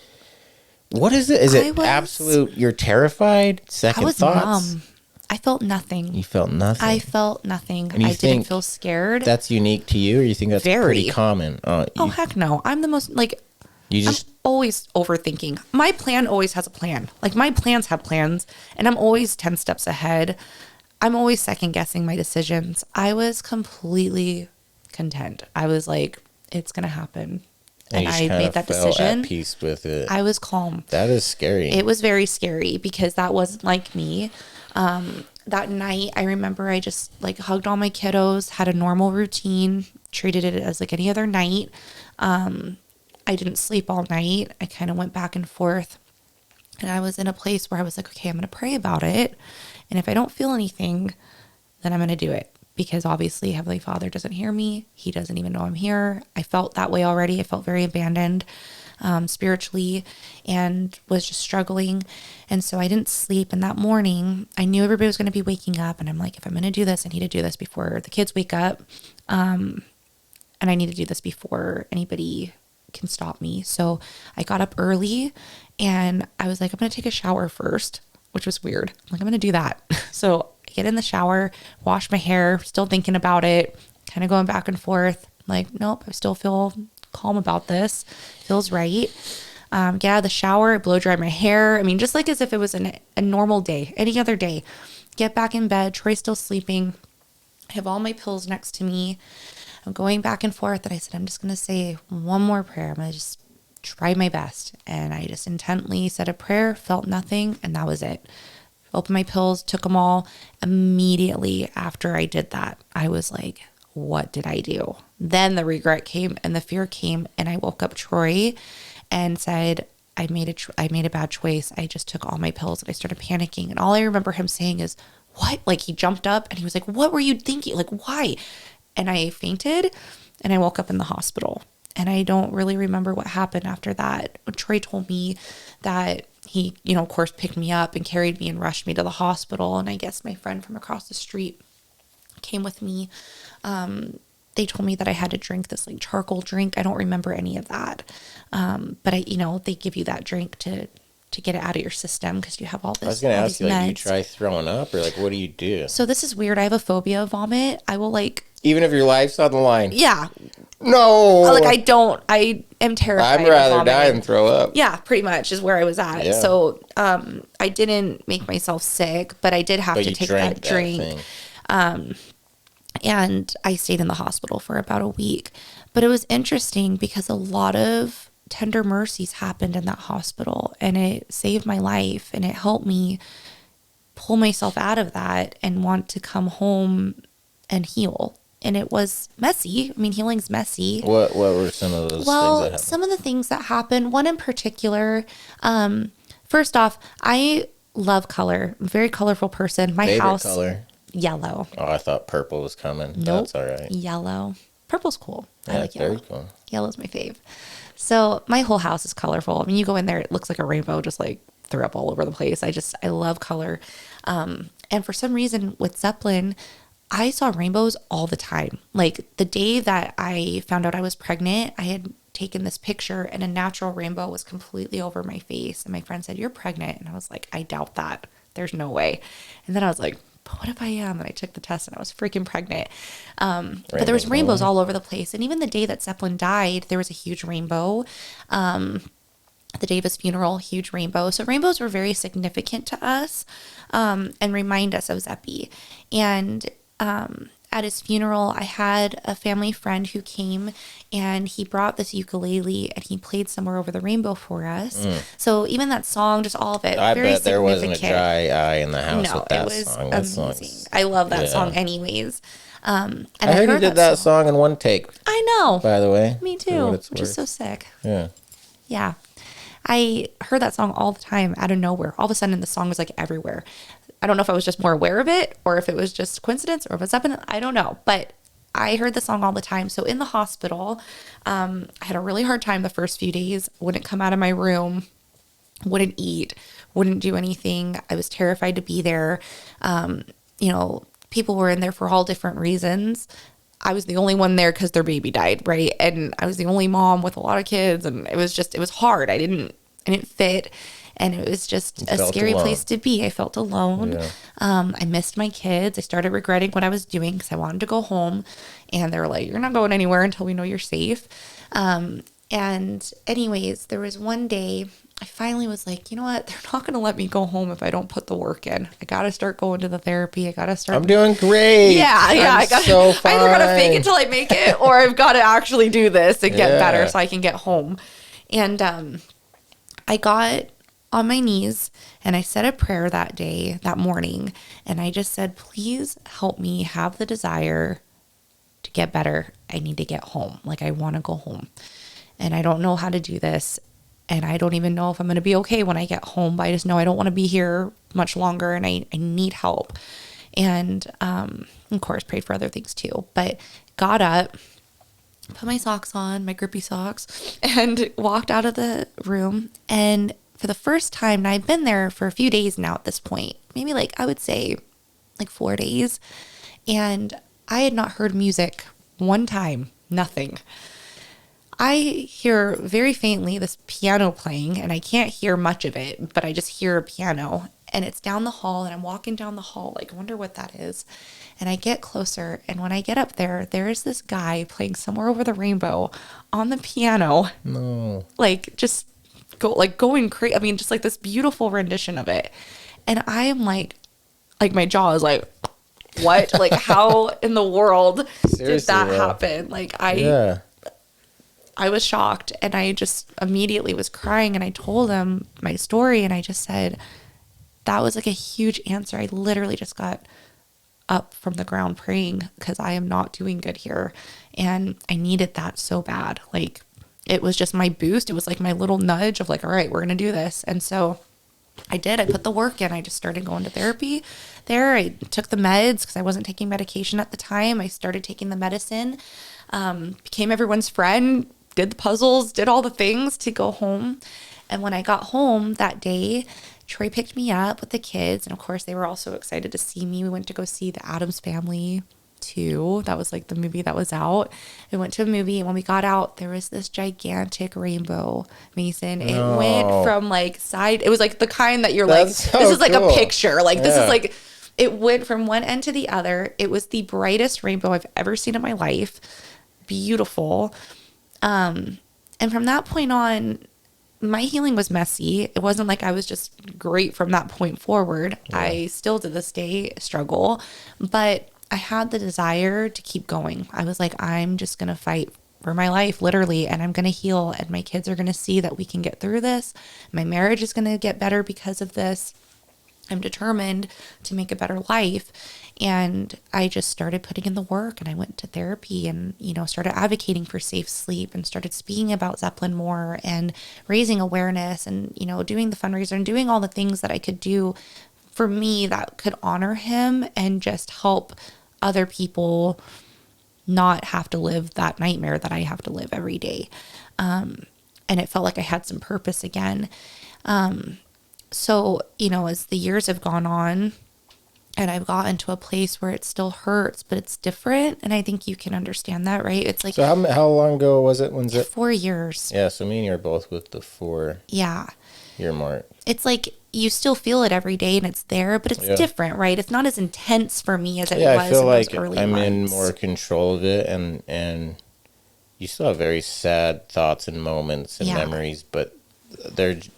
Is it absolute, you're terrified? Second thoughts? Numb. I felt nothing. You felt nothing? I felt nothing. I didn't feel scared. That's unique to you, or you think that's pretty common? Oh, heck no. I'm the most, I'm always overthinking. My plan always has a plan. Like, my plans have plans, and I'm always 10 steps ahead. I'm always second guessing my decisions. I was completely content. I was like, it's going to happen. And I made that decision. At peace with it. I was calm. That is scary. It was very scary because that wasn't like me. That night, I remember I just hugged all my kiddos, had a normal routine, treated it as like any other night. I didn't sleep all night. I kind of went back and forth. And I was in a place where I was like, okay, I'm going to pray about it. And if I don't feel anything, then I'm going to do it. Because obviously Heavenly Father doesn't hear me. He doesn't even know I'm here. I felt that way already. I felt very abandoned. spiritually, and was just struggling. And so I didn't sleep. And that morning, I knew everybody was going to be waking up. And I'm like, if I'm going to do this, I need to do this before the kids wake up. And I need to do this before anybody can stop me. So I got up early and I was like, I'm going to take a shower first, which was weird. I'm like, I'm going to do that. So I get in the shower, wash my hair, still thinking about it, kind of going back and forth. Like, nope, I still feel calm about this. Feels right. Get out of the shower, blow dry my hair. I mean, just like as if it was a normal day, any other day. Get back in bed. Troy's still sleeping. I have all my pills next to me. I'm going back and forth. And I said, I'm just going to say one more prayer. I'm going to just try my best. And I just intently said a prayer, felt nothing, and that was it. Opened my pills, took them all. Immediately after I did that, I was like, what did I do? Then the regret came and the fear came, and I woke up Troy and said, I made a bad choice. I just took all my pills, and I started panicking. And all I remember him saying is, what? Like, he jumped up and he was like, what were you thinking? Like, why? And I fainted and I woke up in the hospital. And I don't really remember what happened after that. Troy told me that he, of course, picked me up and carried me and rushed me to the hospital. And I guess my friend from across the street came with me. They told me that I had to drink this like charcoal drink. I don't remember any of that. But they give you that drink to get it out of your system because you have all this. I was going to ask you, like, do you try throwing up or like, what do you do? So this is weird. I have a phobia of vomit. I will even if your life's on the line. Yeah. No. I am terrified. I'd rather die than throw up. Yeah, pretty much is where I was at. Yeah. So, I didn't make myself sick, but I did have to take that drink. And I stayed in the hospital for about a week. But it was interesting because a lot of tender mercies happened in that hospital, and it saved my life, and it helped me pull myself out of that and want to come home and heal. And it was messy. I mean, healing's messy. What were some of those things that happened? Some of the things that happened, one in particular, first off, I love color. I'm a very colorful person. My favorite house, color? Yellow. Oh, I thought purple was coming. Nope. That's all right. Yellow. Purple's cool. Yeah, I like yellow. very cool. Yellow's my fave. So my whole house is colorful. I mean, you go in there, it looks like a rainbow, just like threw up all over the place. I love color. And for some reason with Zeppelin, I saw rainbows all the time. Like the day that I found out I was pregnant, I had taken this picture and a natural rainbow was completely over my face. And my friend said, "You're pregnant." And I was like, I doubt that. There's no way. And then I was like, but what if I am? And I took the test and I was freaking pregnant. But there was rainbows all over the place. And even the day that Zeppelin died, there was a huge rainbow. The day of his funeral, huge rainbow. So rainbows were very significant to us and remind us of Zeppy. And at his funeral, I had a family friend who came and he brought this ukulele and he played Somewhere Over the Rainbow for us. So even that song, just all of it, I very bet there wasn't a significant. dry eye in the house No, with that it was song. amazing. I love that song anyways. And I heard you did that song in one take, I know. by the way. Me for too, what it's which is worth. so sick. Yeah. Yeah. I heard that song all the time out of nowhere. All of a sudden, the song was like everywhere. I don't know if I was just more aware of it or if it was just coincidence or if it's happened. I don't know. But I heard the song all the time. So in the hospital, I had a really hard time the first few days. Wouldn't come out of my room, wouldn't eat, wouldn't do anything. I was terrified to be there. People were in there for all different reasons. I was the only one there because their baby died, right? And I was the only mom with a lot of kids, and it was hard. I didn't fit, and it was just a scary place to be. I felt alone. Yeah. I missed my kids. I started regretting what I was doing because I wanted to go home, and they were like, "You're not going anywhere until we know you're safe." And anyways, there was one day I finally was like, you know what? They're not going to let me go home if I don't put the work in. I got to start going to the therapy. I got to start. I'm doing great. Yeah. I got so fine. I either got to fake it till I make it, or I've got to actually do this and get better so I can get home. And I got on my knees and I said a prayer that morning, and I just said, please help me have the desire to get better. I need to get home. Like, I want to go home, and I don't know how to do this. And I don't even know if I'm going to be okay when I get home, but I just know I don't want to be here much longer, and I need help. And, of course, prayed for other things too, but got up put my socks on, my grippy socks, and walked out of the room. And for the first time, and I've been there for a few days now at this point, maybe like I would say like 4 days. And I had not heard music one time, nothing. I hear very faintly this piano playing, and I can't hear much of it, but I just hear a piano. And it's down the hall, and I'm walking down the hall, like, I wonder what that is. And I get closer, and when I get up there, there's this guy playing Somewhere Over the Rainbow on the piano. No. Like, just going crazy. I mean, just like this beautiful rendition of it. And I am like my jaw is like, what? Like, how in the world did that happen? Like, I was shocked, and I just immediately was crying, and I told him my story, and I just said, that was like a huge answer. I literally just got up from the ground praying because I am not doing good here. And I needed that so bad. Like, it was just my boost. It was like my little nudge of like, all right, we're going to do this. And so I did. I put the work in. I just started going to therapy there. I took the meds because I wasn't taking medication at the time. I started taking the medicine, became everyone's friend, did the puzzles, did all the things to go home. And when I got home that day, Troy picked me up with the kids. And of course, they were all so excited to see me. We went to go see The Addams Family 2. That was like the movie that was out. We went to a movie, and when we got out, there was this gigantic rainbow, Mason. It went from like side, it was like the kind that you're like, so this is like cool. a picture. Like, this is like, it went from one end to the other. It was the brightest rainbow I've ever seen in my life. Beautiful. And from that point on, my healing was messy. It wasn't like I was just great from that point forward. Yeah. I still to this day struggle, but I had the desire to keep going. I was like, I'm just going to fight for my life, literally, and I'm going to heal, and my kids are going to see that we can get through this. My marriage is going to get better because of this. I'm determined to make a better life. And I just started putting in the work, and I went to therapy and, started advocating for safe sleep and started speaking about Zeppelin more and raising awareness and, doing the fundraiser and doing all the things that I could do for me that could honor him and just help other people not have to live that nightmare that I have to live every day. And it felt like I had some purpose again. So, as the years have gone on, and I've gotten to a place where it still hurts, but it's different. And I think you can understand that, right? It's like... So how long ago was it? When's it? 4 years. Yeah, so me and you are both with the 4-year mark. It's like you still feel it every day, and it's there, but it's different, right? It's not as intense for me as it was I feel in like those early I'm months. in more control of it, and you still have very sad thoughts and moments and memories, but there's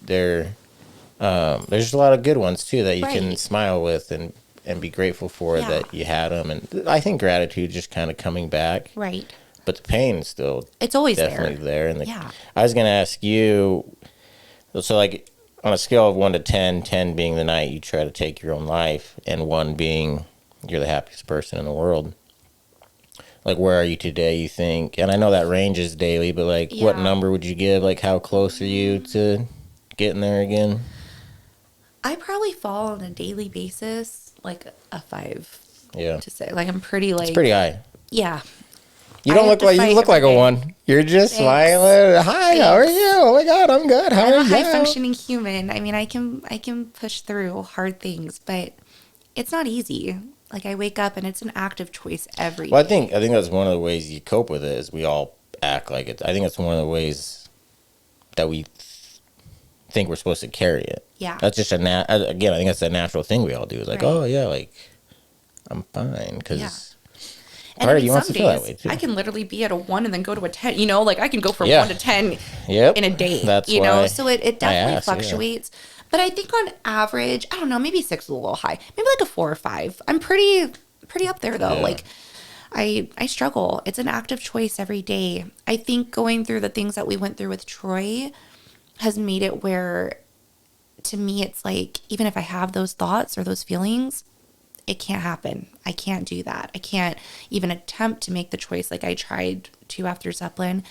a lot of good ones, too, that you can smile with and be grateful for that you had them. And I think gratitude just kind of coming back. Right. But the pain is still... It's always definitely there. And I was going to ask you, so like on a scale of 1 to 10, 10 being the night you try to take your own life, and 1 being you're the happiest person in the world. Like, where are you today, you think? And I know that ranges daily, but like, what number would you give? Like, how close are you to getting there again? I probably fall on a daily basis like a 5. Yeah. To say, like, I'm pretty like... It's pretty high. Yeah. You don't look like you look like a 1. You're just smiling. Hi, how are you? Oh my God, I'm good. How are you? I'm a high functioning human. I mean, I can push through hard things, but it's not easy. Like, I wake up and it's an active choice every day. Well, I think that's one of the ways you cope with it is we all act like it. I think that's one of the ways that we think we're supposed to carry it. Yeah. That's just again, I think that's a natural thing we all do. Is like, oh yeah, like I'm fine because part of you wants to feel that way too. I can literally be at a 1 and then go to a 10. Like I can go from 1 to 10 in a day. That's so it definitely fluctuates. Yeah. But I think on average, I don't know, maybe 6 is a little high. Maybe like a 4 or 5. I'm pretty up there though. Yeah. Like I struggle. It's an active choice every day. I think going through the things that we went through with Troy has made it where, to me, it's like, even if I have those thoughts or those feelings, it can't happen. I can't do that. I can't even attempt to make the choice like I tried to after Zeppelin.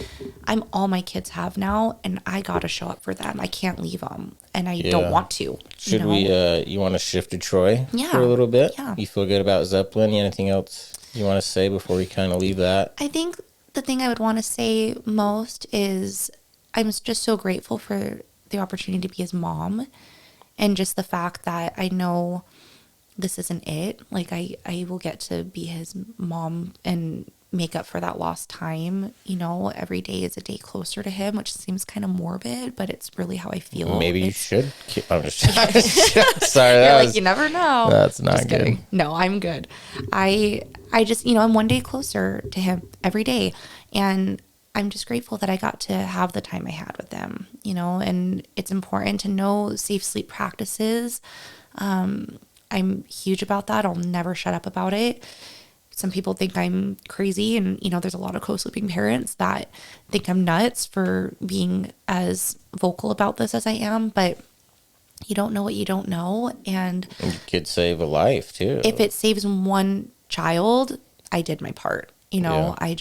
I'm all my kids have now, and I got to show up for them. I can't leave them, and I don't want to. Should we, you want to shift to Troy for a little bit? Yeah. You feel good about Zeppelin? Anything else you want to say before we kind of leave that? I think the thing I would want to say most is I'm just so grateful for the opportunity to be his mom, and just the fact that I know this isn't it. Like I will get to be his mom and make up for that lost time. You know, every day is a day closer to him, which seems kind of morbid, but it's really how I feel. Maybe you should. I'm just sorry. You're That like, was, you never know. that's not Just good. kidding. No, I'm good. I just, you know, I'm one day closer to him every day. And I'm just grateful that I got to have the time I had with them, you know, and it's important to know safe sleep practices. I'm huge about that. I'll never shut up about it. Some people think I'm crazy, and, you know, there's a lot of co-sleeping parents that think I'm nuts for being as vocal about this as I am, but you don't know what you don't know. And You could save a life too. if it saves one child, I did my part. You know, Yeah.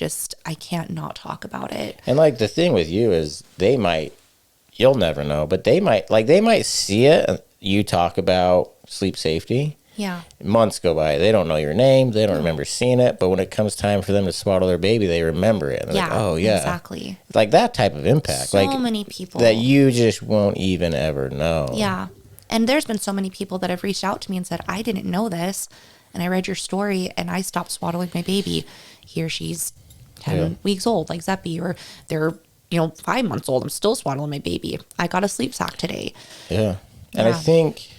I can't not talk about it. And like the thing with you is you'll never know, but they might see it. You talk about sleep safety. Yeah. Months go by. They don't know your name. They don't remember seeing it. But when it comes time for them to swaddle their baby, they remember it. And they're Yeah. like, oh, yeah. Exactly. Like that type of impact. So like many people. that you just won't even ever know. Yeah. And there's been so many people that have reached out to me and said, I didn't know this. And I read your story and I stopped swaddling my baby. Here she's 10 weeks old, like Zeppy, or they're, 5 months old. I'm still swaddling my baby. I got a sleep sack today. Yeah. And I Yeah. think,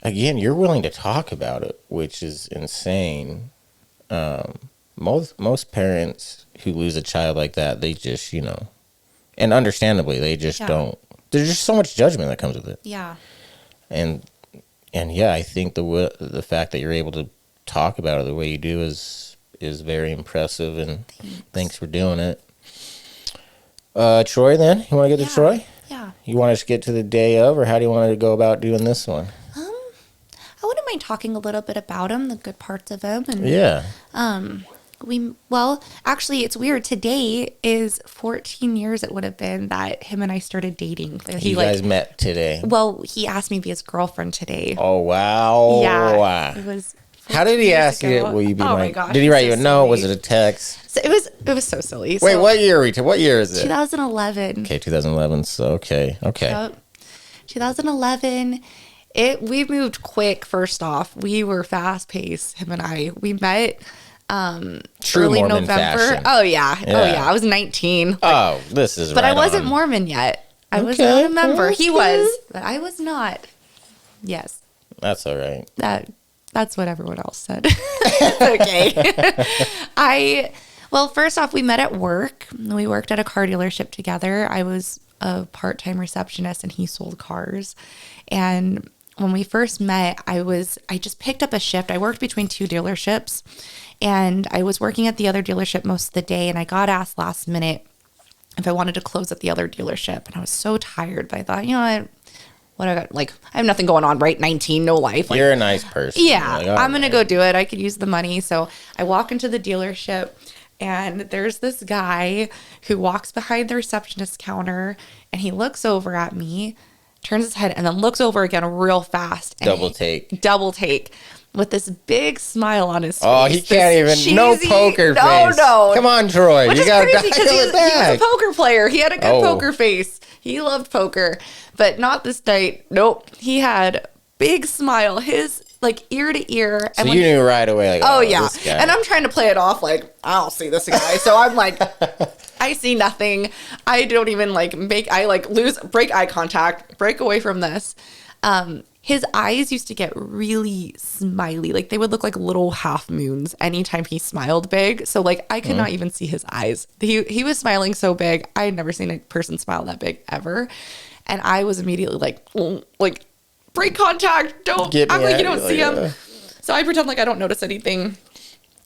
again, you're willing to talk about it, which is insane. Most parents who lose a child like that, they just, and understandably, they just don't. There's just so much judgment that comes with it. Yeah. And yeah, I think the fact that you're able to talk about it the way you do is very impressive, and thanks for doing it. Troy, then you want to get to Troy? Yeah. You want us to get to the day of, or how do you want to go about doing this one? I wouldn't mind talking a little bit about him, the good parts of him. And, Yeah. Actually, it's weird. Today is 14 years it would have been that him and I started dating. You guys met today. Well, he asked me to be his girlfriend today. Oh, wow. Yeah. It was. How did he 14 ask you? years ago. Will you be Oh my? my gosh, Did he write you a so note? silly. Was it a text? So it was so silly. Wait, So, what year are we to? What year is it? 2011. Okay, 2011. So okay. Yep. 2011. We moved quick. First off, we were fast paced. Him and I. We met True early Mormon November. fashion. Oh yeah. Yeah. Oh yeah. I was 19. Oh, this is. But right I wasn't on. Mormon yet. I was Okay, not a member. He okay. was, but I was not. Yes. That's all right. That's what everyone else said. Okay. Well, first off, we met at work. We worked at a car dealership together. I was a part-time receptionist and he sold cars. And when we first met, I just picked up a shift. I worked between two dealerships and I was working at the other dealership most of the day. And I got asked last minute if I wanted to close at the other dealership. And I was so tired, but I thought, what I got, I have nothing going on, right? 19, no life. You're a nice person. Yeah, Like, all I'm going to right. go do it. I could use the money. So I walk into the dealership and there's this guy who walks behind the receptionist counter and he looks over at me, turns his head and then looks over again real fast. And Double take. with this big smile on his face. Oh, he can't even. No poker face. No. Come on, Troy. Which You is got to crazy because dial he it was a back. poker player. He had a good Oh. poker face. He loved poker, but not this night. Nope. He had big smile. His ear to ear. So you knew right away. Like, Oh yeah. this guy. And I'm trying to play it off like I don't see this guy. So I'm like I see nothing. I don't even break eye contact, break away from this. His eyes used to get really smiley. Like they would look like little half moons anytime he smiled big. So I could not even see his eyes. He was smiling so big. I had never seen a person smile that big ever. And I was immediately like break contact. Don't Get me act like you out don't of see here. him. So I pretend like I don't notice anything.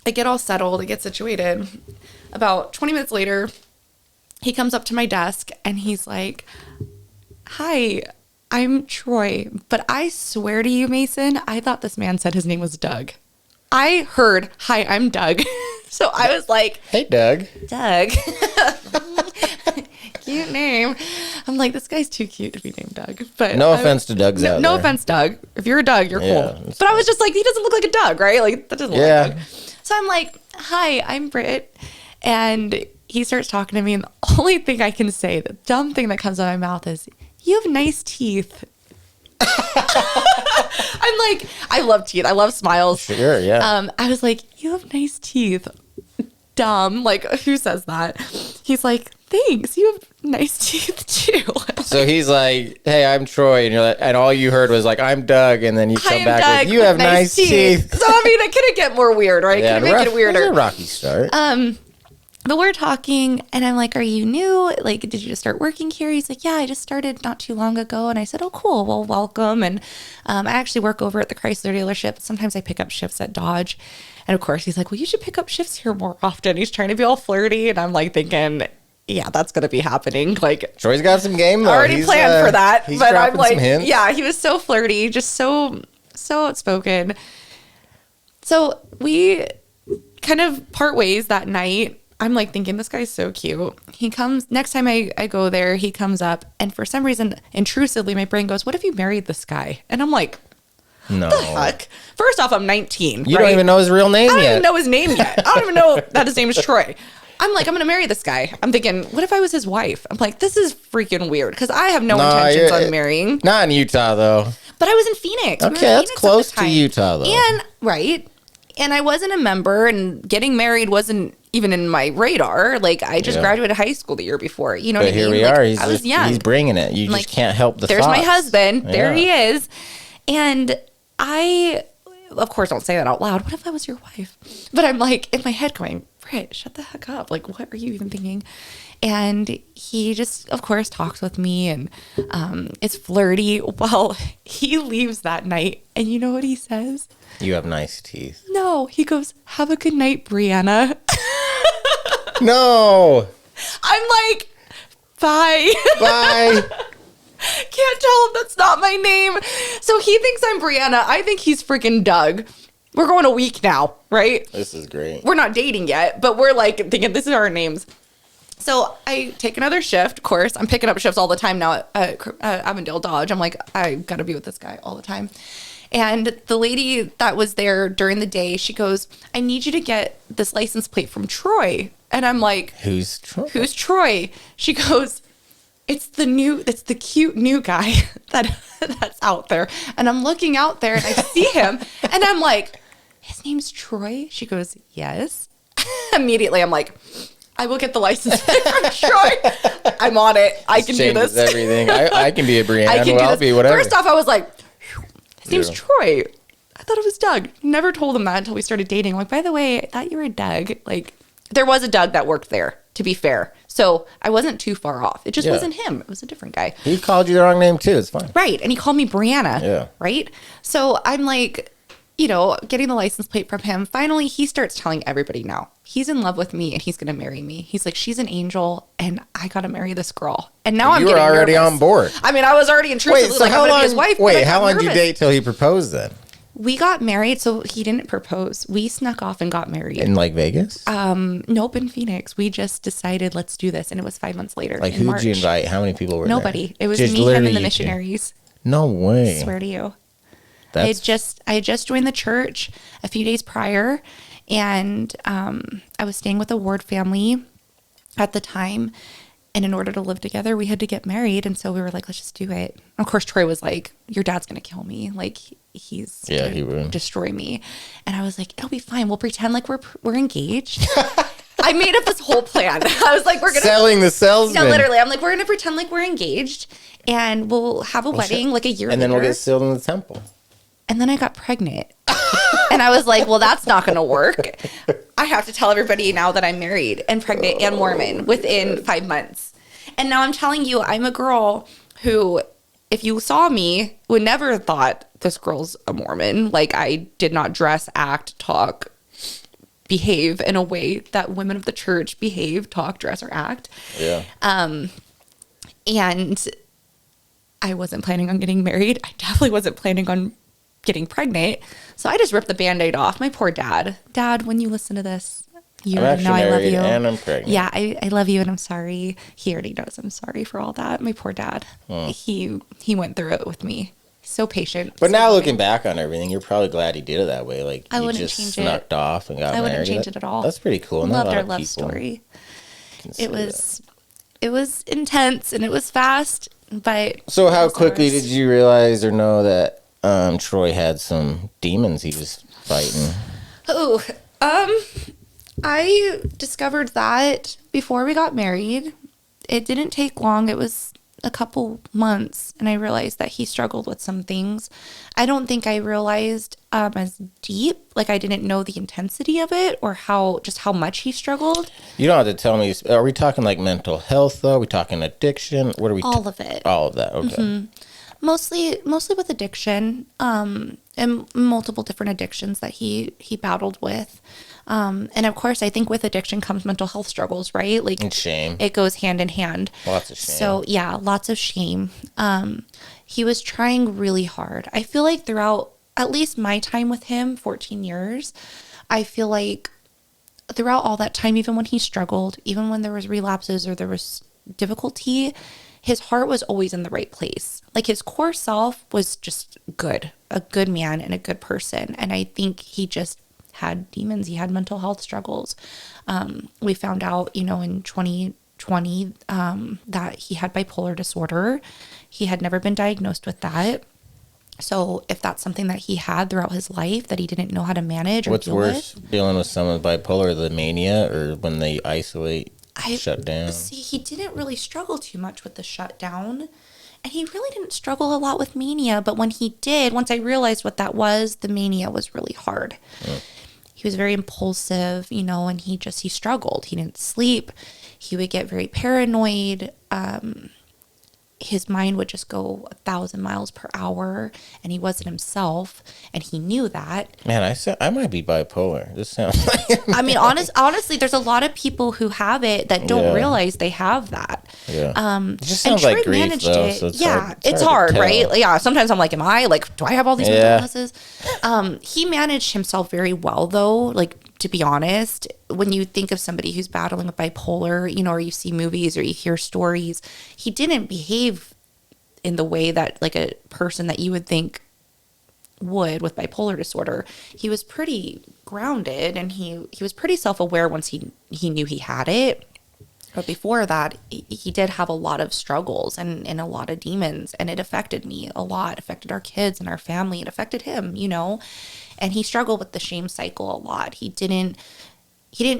I get all settled. I get situated. About 20 minutes later, he comes up to my desk and he's like, "Hi, I'm Troy, but I swear to you, Mason, I thought this man said his name was Doug." I heard, "Hi, I'm Doug." So I was like, Hey, Doug. "Doug." Cute name. I'm like, this guy's too cute to be named Doug. But No offense to Doug's out no there. offense, Doug. If you're a Doug, you're Yeah, cool. it's But I was just like, he doesn't look like a Doug, right? Like that doesn't look Yeah. like Doug. So I'm like, "Hi, I'm Brit." And he starts talking to me, and the only thing I can say, the dumb thing that comes out of my mouth is, "You have nice teeth." I'm like, I love teeth. I love smiles. Sure, yeah. I was like, "You have nice teeth." Dumb. Like, who says that? He's like, "Thanks. You have nice teeth too." So he's like, "Hey, I'm Troy," and you're like, and all you heard was like, "I'm Doug," and then you "I come am back Doug with, "You have nice teeth." So I mean, it couldn't get more weird, right? Yeah, Couldn't make it weirder. It was a rocky start. But we're talking, and I'm like, "Are you new? Like, did you just start working here?" He's like, "Yeah, I just started not too long ago." And I said, "Oh, cool. Well, welcome." And I actually work over at the Chrysler dealership. Sometimes I pick up shifts at Dodge. And of course, he's like, "Well, you should pick up shifts here more often." He's trying to be all flirty. And I'm like thinking, yeah, that's going to be happening. Like, Troy's got some game, though. already He's, planned for that. He's But I'm dropping like, some hints. yeah, he was so flirty, just so outspoken. So we kind of part ways that night. I'm like thinking, this guy's so cute. He comes, next time I go there, he comes up. And for some reason, intrusively, my brain goes, "What if you married this guy?" And I'm like, No. the heck? First off, I'm 19. You right? don't even know his real name I don't yet. even know his name yet. I don't even know that his name is Troy. I'm like, I'm going to marry this guy. I'm thinking, what if I was his wife? I'm like, this is freaking weird because I have no intentions on marrying. Not in Utah, though. But I was in Phoenix. We were Okay, in that's Phoenix at close the to time. Utah, though. And, right. And I wasn't a member, and getting married wasn't even in my radar. Like, I just graduated high school the year before. You know what I But mean? here we Like, are. I was young. He's bringing it. You Like, just can't help the There's my thoughts. husband. There Yeah. he is. And I, of course, don't say that out loud. What if I was your wife? But I'm like in my head going, Brit, shut the heck up. Like, what are you even thinking? And he just, of course, talks with me and is flirty. Well, he leaves that night. And you know what he says? You have nice teeth. No, he goes, "Have a good night, Brianna." No. I'm like, bye. Bye. Can't tell him that's not my name. So he thinks I'm Brianna. I think he's freaking Doug. We're going a week now, right? This is great. We're not dating yet, but we're like thinking this is our names. So I take another shift. Of course, I'm picking up shifts all the time now at Avondale Dodge. I'm like, I got to be with this guy all the time. And the lady that was there during the day, she goes, "I need you to get this license plate from Troy." And I'm like, Who's Troy? "Who's Troy?" She goes, it's the cute new guy that's out there." And I'm looking out there and I see him and I'm like, "His name's Troy?" She goes, "Yes." Immediately I'm like, I will get the license plate from Troy. I'm on it. I can do Changes this. everything. I can be a Brianna. I can do I'll this. be whatever. First off, I was like, his name's Yeah. Troy. I thought it was Doug. Never told him that until we started dating. I'm like, by the way, I thought you were Doug. Like, there was a Doug that worked there, to be fair. So I wasn't too far off. It just wasn't him. It was a different guy. He called you the wrong name, too. It's fine. Right. And he called me Brianna. Yeah. Right. So I'm like, getting the license plate from him. Finally, he starts telling everybody now he's in love with me and he's going to marry me. He's like, "She's an angel and I got to marry this girl." And now I'm You were getting already nervous. on board. I mean, I was already intrusively Wait, so like, how I'm going to long? be his wife. but I How got long did you nervous. date till he proposed then? We got married, so he didn't propose. We snuck off and got married. In like Vegas? Nope, in Phoenix. We just decided, let's do this. And it was 5 months later. Like, in who'd March. you invite? How many people were Nobody. there? It was Just me, him, literally and the you two. missionaries. No way. I swear to you. I That's had just joined the church a few days prior, and I was staying with a Ward family at the time. And in order to live together, we had to get married. And so we were like, let's just do it. Of course, Troy was like, "Your dad's going to kill me. Like, he's Yeah, gonna he would. destroy me." And I was like, "It'll be fine. We'll pretend like we're engaged." I made up this whole plan. I was like, we're going to... selling the salesman. No, literally. I'm like, we're going to pretend like we're engaged. And we'll have a wedding like a year And then later. we'll get sealed in the temple. And then I got pregnant. And I was like, well, that's not going to work. I have to tell everybody now that I'm married and pregnant and Mormon within 5 months. And now I'm telling you, I'm a girl who, if you saw me, would never have thought this girl's a Mormon. Like, I did not dress, act, talk, behave in a way that women of the church behave, talk, dress, or act. Yeah. And I wasn't planning on getting married. I definitely wasn't planning on getting pregnant. So I just ripped the Band-Aid off. My poor dad. Dad, when you listen to this, you I'm already actually know I love married you. and I'm pregnant. Yeah, I love you and I'm sorry. He already knows I'm sorry for all that. My poor dad. He went through it with me. He's so patient. But so now loving. looking back on everything, you're probably glad he did it that way. Like, I you wouldn't just change it. snuck off and got I married. wouldn't change it at all. That's pretty cool. Not a Loved lot our of love people story. it was intense and it was fast, but So how it was quickly ours. did you realize or know that Troy had some demons he was fighting? Oh, I discovered that before we got married. It didn't take long. It was a couple months, and I realized that he struggled with some things. I don't think I realized as deep, like I didn't know the intensity of it or how much he struggled. You don't have to tell me. Are we talking like mental health though? Are we talking addiction? What are we? All of it. All of that. Okay. Mostly with addiction, and multiple different addictions that he battled with. And of course, I think with addiction comes mental health struggles, right? Like And shame. it goes hand in hand. Lots of shame. So yeah, lots of shame. He was trying really hard. I feel like throughout at least my time with him, 14 years, I feel like throughout all that time, even when he struggled, even when there was relapses or there was difficulty, his heart was always in the right place. Like his core self was just good, a good man and a good person. And I think he just had demons. He had mental health struggles. We found out, in 2020 that he had bipolar disorder. He had never been diagnosed with that. So if that's something that he had throughout his life that he didn't know how to manage or What's deal worse, with. dealing with someone with bipolar, the mania, or when they isolate, shut down? See, he didn't really struggle too much with the shutdown. And he really didn't struggle a lot with mania. But when he did, once I realized what that was, the mania was really hard. He was very impulsive, and he struggled. He didn't sleep. He would get very paranoid. His mind would just go 1,000 miles per hour, and he wasn't himself, and he knew that. Man, I might be bipolar. This sounds like I mean, honestly, there's a lot of people who have it that don't Yeah. realize they have that. It just And sounds like Troy grief, managed though. it. So it's Yeah, hard, it's to hard, tell. right? Like, yeah, sometimes I'm like, do I have all these mental Yeah. illnesses? He managed himself very well, though. Like, to be honest, when you think of somebody who's battling with bipolar, or you see movies or you hear stories, he didn't behave in the way that like a person that you would think would with bipolar disorder. He was pretty grounded, and he was pretty self-aware once he knew he had it. But before that, he did have a lot of struggles and a lot of demons, and it affected me a lot. It affected our kids and our family. It affected him, and he struggled with the shame cycle a lot. He didn't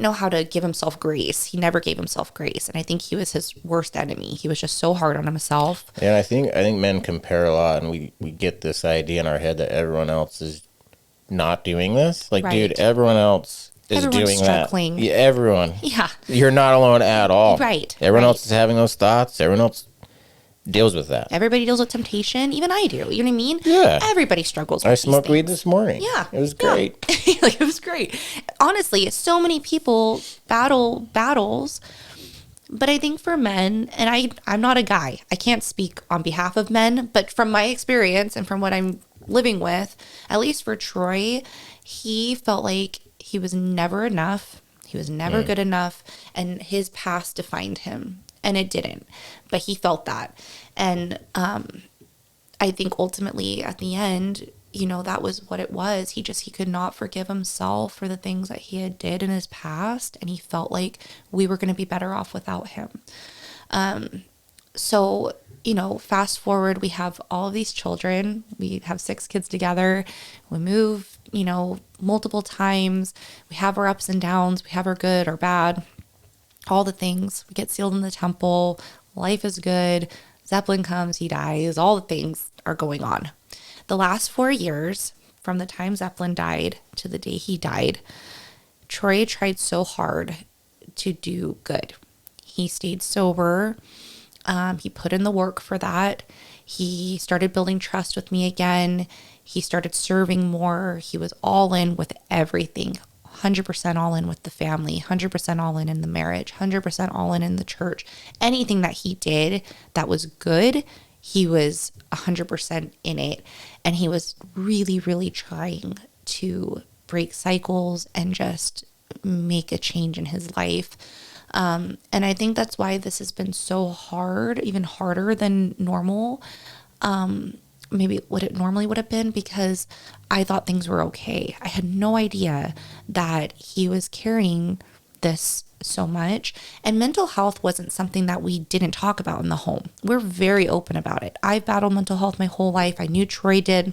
know how to give himself grace. He never gave himself grace. And I think he was his worst enemy. He was just so hard on himself. Yeah, and I think men compare a lot, and we get this idea in our head that everyone else is not doing this. Like, Right. dude, everyone else is Everyone's doing struggling. that. Yeah, everyone. Yeah. You're not alone at all. Right, Everyone right. else is having those thoughts. Everyone else deals with that. Everybody deals with temptation. Even I do. You know what I mean? Yeah. Everybody struggles with I these smoked weed things. this morning. Yeah. It was Yeah. great. Like, it was great. Honestly, so many people battle battles. But I think for men, and I'm not a guy, I can't speak on behalf of men, but from my experience and from what I'm living with, at least for Troy, he felt like he was never enough. He was never good enough. And his past defined him. And it didn't. But he felt that. And I think ultimately at the end, that was what it was. He could not forgive himself for the things that he had did in his past. And he felt like we were going to be better off without him. So, fast forward, we have all of these children. We have 6 kids together. We move, multiple times. We have our ups and downs. We have our good, our bad, all the things. We get sealed in the temple. Life is good. Zeppelin comes, he dies. All the things are going on. The last 4 years, from the time Zeppelin died to the day he died, Troy tried so hard to do good. He stayed sober. He put in the work for that. He started building trust with me again. He started serving more. He was all in with everything. 100% all in with the family, 100% all in the marriage, 100% all in the church. Anything that he did that was good, he was 100% in it. And he was really, really trying to break cycles and just make a change in his life. And I think that's why this has been so hard, even harder than normal. Maybe what it normally would have been, because I thought things were okay. I had no idea that he was carrying this so much. And mental health wasn't something that we didn't talk about in the home. We're very open about it. I've battled mental health my whole life. I knew Troy did.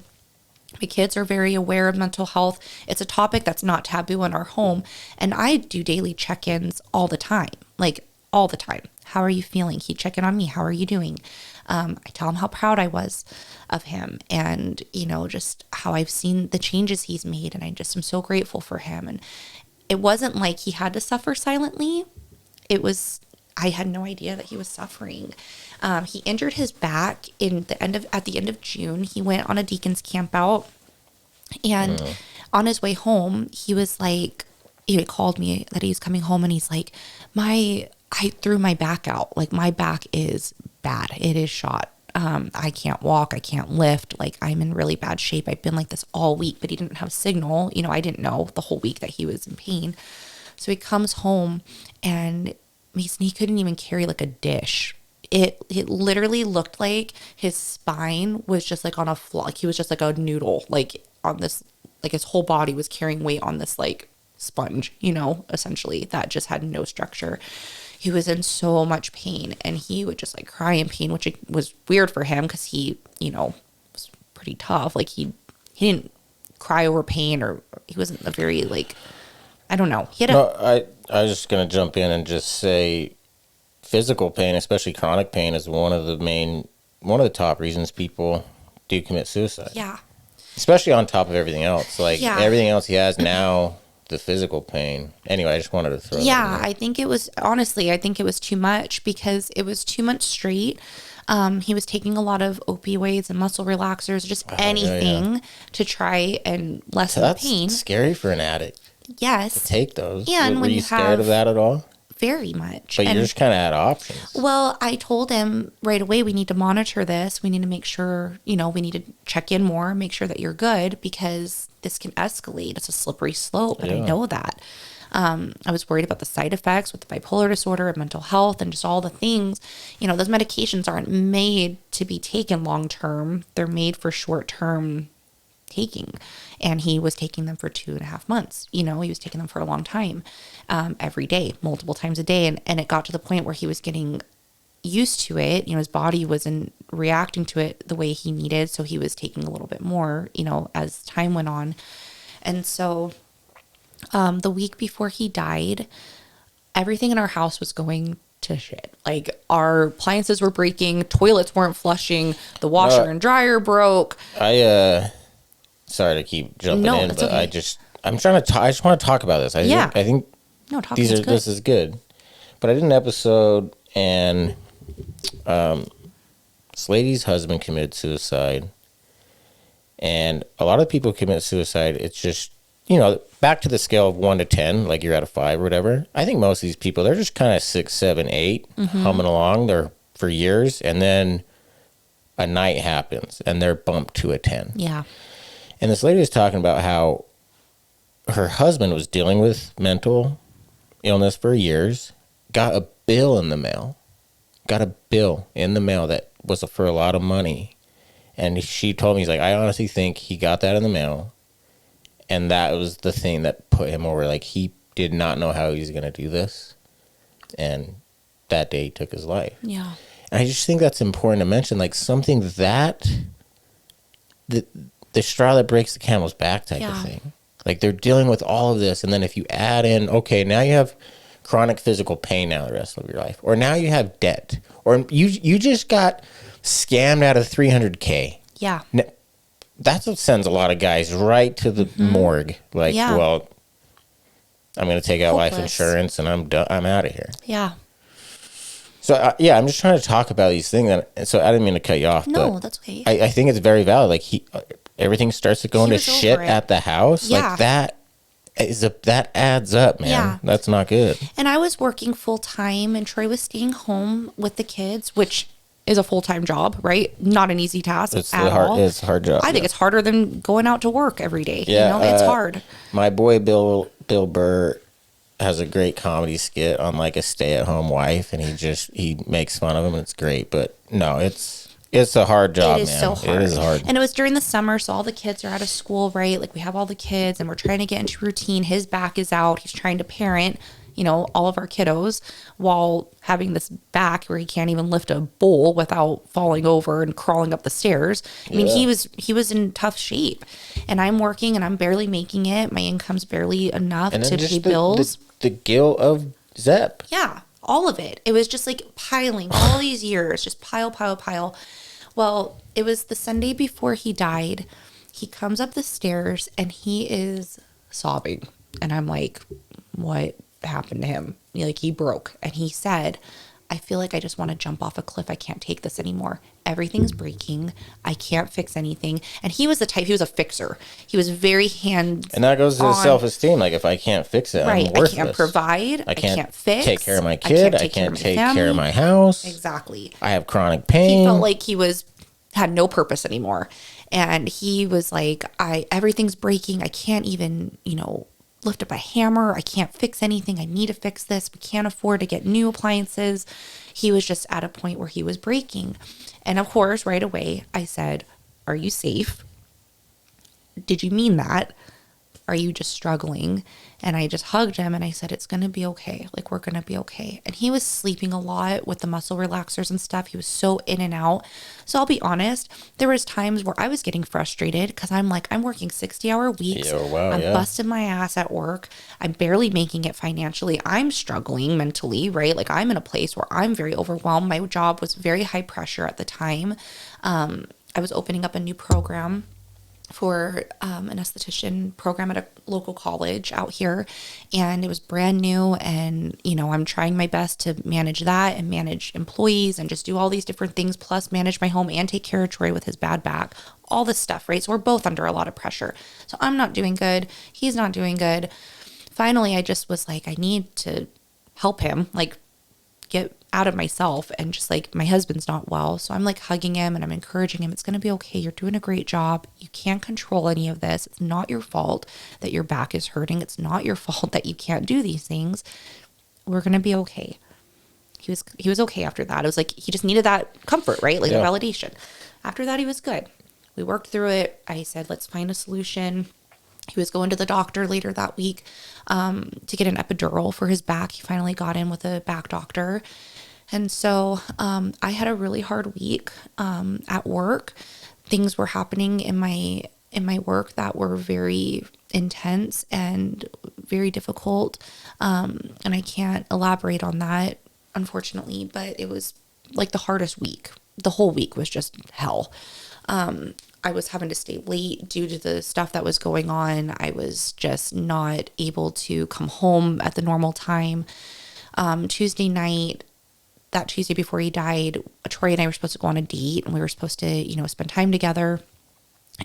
My kids are very aware of mental health. It's a topic that's not taboo in our home. And I do daily check-ins all the time, like all the time. How are you feeling? He'd check in on me. How are you doing? I tell him how proud I was of him and, you know, just how I've seen the changes he's made. And I just am so grateful for him. And it wasn't like he had to suffer silently. I had no idea that he was suffering. He injured his back at the end of June. He went on a deacon's camp out, and on his way home, he was like, he called me that he's coming home, and he's like, I threw my back out. Like, my back is bad. It is shot. I can't walk. I can't lift. Like, I'm in really bad shape. I've been like this all week, but he didn't have a signal. You know, I didn't know the whole week that he was in pain. So he comes home, and Mason, he couldn't even carry like a dish. It literally looked like his spine was just like on a floor. Like, he was just like a noodle, like on this, like his whole body was carrying weight on this like sponge, you know, essentially, that just had no structure. He was in so much pain, and he would just like cry in pain, which was weird for him because he, you know, was pretty tough. Like, he didn't cry over pain, or he wasn't a very like, I don't know. I was just going to jump in and just say physical pain, especially chronic pain, is one of the top reasons people do commit suicide. Yeah. Especially on top of everything else. Like, Yeah. everything else he has now, the physical pain. Anyway, I just wanted to throw that in there. I think it was too much, because it was 2 months straight. He was taking a lot of opioids and muscle relaxers, just anything to try and lessen the pain. That's scary for an addict Yes. to take those. And Were you scared of that at all? Very much. But you're just kind of out of options. Well, I told him right away, we need to monitor this. We need to make sure, you know, we need to check in more, make sure that you're good, because this can escalate. It's a slippery slope, and I know that. I was worried about the side effects with the bipolar disorder and mental health and just all the things. You know, those medications aren't made to be taken long term. They're made for short term taking. And he was taking them for 2.5 months. You know, he was taking them for a long time, every day, multiple times a day. And it got to the point where he was getting used to it. You know, his body wasn't reacting to it the way he needed. So he was taking a little bit more, you know, as time went on. And so the week before he died, everything in our house was going to shit. Like, our appliances were breaking, toilets weren't flushing, the washer and dryer broke. Sorry to keep jumping in, but okay. I just want to talk about this. I think this is good. But I did an episode, and this lady's husband committed suicide, and a lot of people commit suicide. It's just, you know, back to the scale of 1 to 10, like you're at a 5 or whatever. I think most of these people, they're just kind of 6, 7, 8, humming along there for years, and then a night happens, and they're bumped to a 10. Yeah. And this lady was talking about how her husband was dealing with mental illness for years, got a bill in the mail that was for a lot of money. And she told me, he's like, I honestly think he got that in the mail, and that was the thing that put him over. Like, he did not know how he was going to do this. And that day he took his life. Yeah. And I just think that's important to mention, like, something that the straw that breaks the camel's back type of thing. Like, they're dealing with all of this, and then if you add in, okay, now you have chronic physical pain now the rest of your life, or now you have debt, or you just got scammed out of $300K. Yeah. That's what sends a lot of guys right to the morgue. Like, well, I'm going to take out life insurance, and I'm done. I'm out of here. Yeah. So, I'm just trying to talk about these things. And so I didn't mean to cut you off. No, but that's okay. I think it's very valid. Like, everything starts to go into shit at the house. Yeah. Like, that adds up, man. Yeah. That's not good. And I was working full time, and Troy was staying home with the kids, which is a full-time job, right? Not an easy task It's at all. It's a hard job. I think it's harder than going out to work every day. Yeah, You know, it's hard. My boy Bill Burr has a great comedy skit on, like, a stay-at-home wife, and he makes fun of him, and it's great. But no, it's a hard job, man. It is so hard. It is hard. And it was during the summer, so all the kids are out of school, right? Like, we have all the kids, and we're trying to get into routine. His back is out. He's trying to parent. all of our kiddos while having this back where he can't even lift a bowl without falling over and crawling up the stairs. I mean, he was in tough shape, and I'm working and I'm barely making it. My income's barely enough And then to just pay bills. the guilt of Zepp. Yeah, all of it. It was just like piling all these years, just pile, pile, pile. Well, it was the Sunday before he died. He comes up the stairs and he is sobbing. And I'm like, what happened to him? Like, he broke. And he said, I feel like I just want to jump off a cliff. I can't take this anymore. Everything's breaking. I can't fix anything. And he was the type, he was a fixer. He was very hands. And that goes to his self-esteem. Like, if I can't fix it, right, I'm worthless. I can't provide. I can't fix. Take care of my kid. I can't take care of my house. Exactly. I have chronic pain. He felt like he had no purpose anymore. And he was like, everything's breaking. I can't even, lift up a hammer. I can't fix anything. I need to fix this. We can't afford to get new appliances. He was just at a point where he was breaking. And of course, right away, I said, are you safe? Did you mean that? Are you just struggling? And I just hugged him and I said, it's going to be okay. Like, we're going to be okay. And he was sleeping a lot with the muscle relaxers and stuff. He was so in and out. So I'll be honest, there was times where I was getting frustrated because I'm like, I'm working 60-hour weeks. I'm busting my ass at work. I'm barely making it financially. I'm struggling mentally, right? Like, I'm in a place where I'm very overwhelmed. My job was very high pressure at the time. I was opening up a new program for an esthetician program at a local college out here, and it was brand new, and I'm trying my best to manage that and manage employees and just do all these different things, plus manage my home and take care of Troy with his bad back, all this stuff, right? So we're both under a lot of pressure. So I'm not doing good, he's not doing good. Finally, I just was like, I need to help him, like, get out of myself, and just like, my husband's not well, so I'm like hugging him and I'm encouraging him. It's going to be okay. You're doing a great job. You can't control any of this. It's not your fault that your back is hurting. It's not your fault that you can't do these things. We're going to be okay. He was okay after that. It was like, he just needed that comfort, right? Like, the validation. After that, he was good. We worked through it. I said, let's find a solution. He was going to the doctor later that week to get an epidural for his back. He finally got in with a back doctor. And so I had a really hard week at work. Things were happening in my work that were very intense and very difficult. And I can't elaborate on that, unfortunately, but it was like the hardest week. The whole week was just hell. I was having to stay late due to the stuff that was going on. I was just not able to come home at the normal time. Tuesday night, that Tuesday before he died, Troy and I were supposed to go on a date, and we were supposed to, spend time together.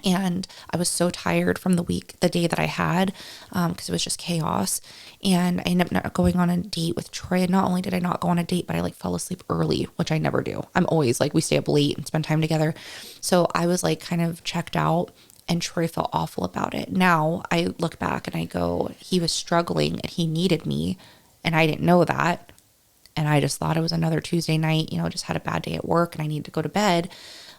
And I was so tired from the day that I had, because it was just chaos. And I ended up not going on a date with Troy. And not only did I not go on a date, but I fell asleep early, which I never do. I'm always we stay up late and spend time together. So I was kind of checked out, and Troy felt awful about it. Now I look back and I go, he was struggling and he needed me, and I didn't know that. And I just thought it was another Tuesday night, just had a bad day at work and I needed to go to bed.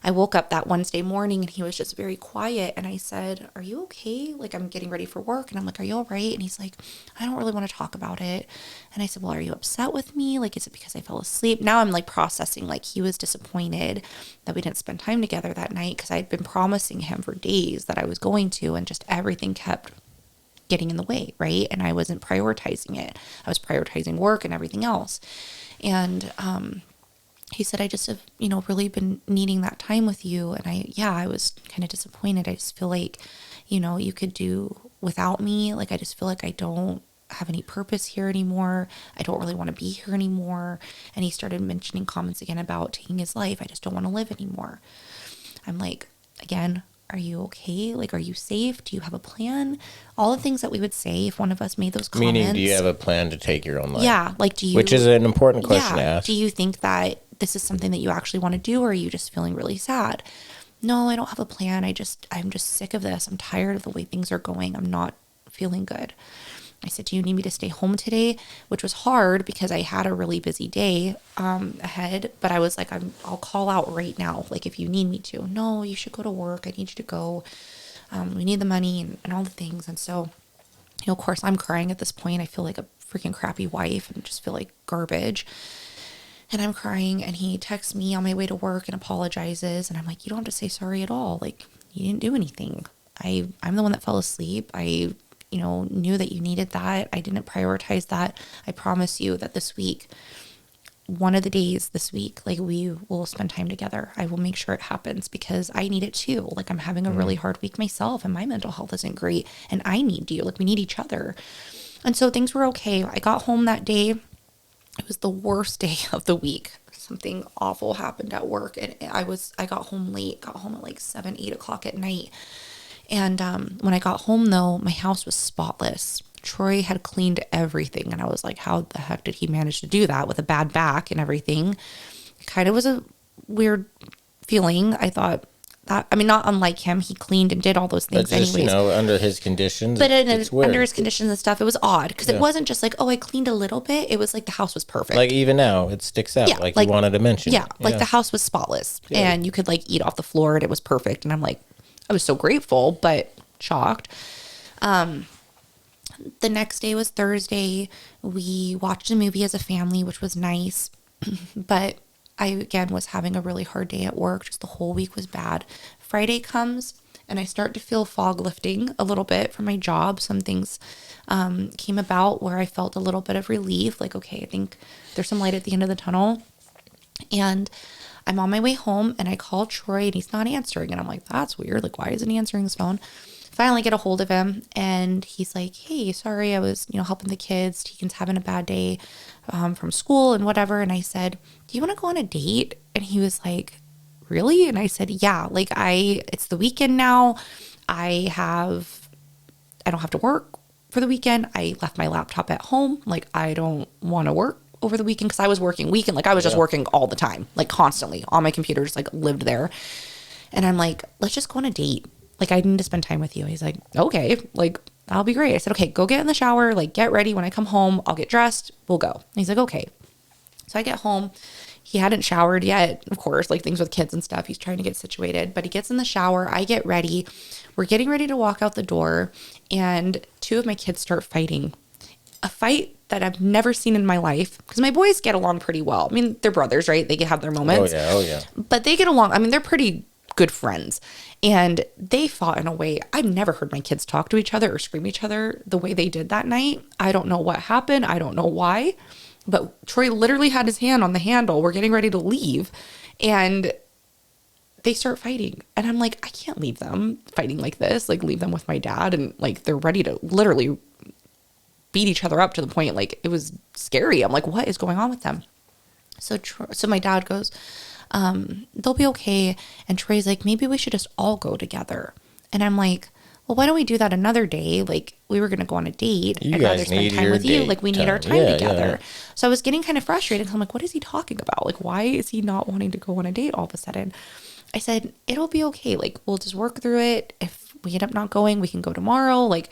I woke up that Wednesday morning and he was just very quiet. And I said, are you okay? I'm getting ready for work. And I'm like, are you all right? And he's like, I don't really want to talk about it. And I said, well, are you upset with me? Is it because I fell asleep? Now I'm processing, he was disappointed that we didn't spend time together that night, because I had been promising him for days that I was going to, and just everything kept getting in the way, right? And I wasn't prioritizing it. I was prioritizing work and everything else. And he said, I just have, really been needing that time with you. And I was kind of disappointed. I just feel like, you could do without me. I just feel like I don't have any purpose here anymore. I don't really want to be here anymore. And he started mentioning comments again about taking his life. I just don't want to live anymore. I'm like, again, are you okay? Are you safe? Do you have a plan? All the things that we would say if one of us made those comments. Meaning, do you have a plan to take your own life? Yeah. Do you? Which is an important question to ask. Do you think that this is something that you actually want to do, or are you just feeling really sad? No, I don't have a plan. I'm just sick of this. I'm tired of the way things are going. I'm not feeling good. I said, do you need me to stay home today? Which was hard because I had a really busy day ahead. But I was like, I'll call out right now, if you need me to. No, you should go to work. I need you to go. We need the money and all the things. And so, of course, I'm crying at this point. I feel like a freaking crappy wife and just feel like garbage. And I'm crying, and he texts me on my way to work and apologizes. And I'm like, you don't have to say sorry at all. Like, you didn't do anything. I'm the one that fell asleep. I, knew that you needed that. I didn't prioritize that. I promise you that this week, one of the days this week, like, we will spend time together. I will make sure it happens because I need it too. Like, I'm having a really hard week myself, and my mental health isn't great, and I need you. Like, we need each other. And so things were okay. I got home that day. It was the worst day of the week. Something awful happened at work, and I got home late, got home at like 7-8 o'clock at night. And when I got home, though, my house was spotless. Troy had cleaned everything, and I was like, how the heck did he manage to do that with a bad back and everything? It kind of was a weird feeling. I thought that, I mean, not unlike him, he cleaned and did all those things but just, anyways. Under his conditions, But it's weird. under his conditions and stuff, it was odd because it wasn't just like, oh, I cleaned a little bit. It was like the house was perfect. Like, even now, it sticks out. Yeah, like like- you wanted to mention. Yeah, like the house was spotless, and you could like eat off the floor, and it was perfect. And I'm like, I was so grateful, but shocked. The next day was Thursday. We watched a movie as a family, which was nice. But I, again, was having a really hard day at work. Just the whole week was bad. Friday comes, and I start to feel fog lifting a little bit from my job. Some things came about where I felt a little bit of relief. Like, okay, I think there's some light at the end of the tunnel. And I'm on my way home, and I call Troy, and he's not answering. And I'm like, that's weird. Like, why isn't he answering his phone? Finally get a hold of him, and he's like, hey, sorry, I was, helping the kids. Tegan's having a bad day from school and whatever. And I said, do you want to go on a date? And he was like, really? And I said, yeah, like it's the weekend now. I don't have to work for the weekend. I left my laptop at home. Like, I don't want to work over the weekend because I was working weekend. Like, I was just working all the time, like constantly on my computer, just like lived there. And I'm like, let's just go on a date. Like, I need to spend time with you. He's like, okay, like, that'll be great. I said, okay, go get in the shower, like, get ready. When I come home, I'll get dressed. We'll go. And he's like, okay. So I get home. He hadn't showered yet, of course, like things with kids and stuff. He's trying to get situated, but he gets in the shower. I get ready. We're getting ready to walk out the door, and two of my kids start fighting. A fight that I've never seen in my life, because my boys get along pretty well. I mean, they're brothers, right? They can have their moments. Oh, yeah. But they get along. I mean, they're pretty good friends. And they fought in a way I've never heard my kids talk to each other or scream at each other the way they did that night. I don't know what happened. I don't know why. But Troy literally had his hand on the handle. We're getting ready to leave. And they start fighting. And I'm like, I can't leave them fighting like this. Like, leave them with my dad. And like, they're ready to literally beat each other up to the point, like, it was scary. I'm like, what is going on with them? So my dad goes, they'll be okay. And Troy's like, maybe we should just all go together. And I'm like, well, why don't we do that another day? Like, we were going to go on a date. You I'd guys rather spend need time your with you. date Like, we need time. our time Yeah, together. yeah. So I was getting kind of frustrated. I'm like, what is he talking about? Like, why is he not wanting to go on a date all of a sudden? I said, it'll be okay. Like, we'll just work through it. If we end up not going, we can go tomorrow. Like,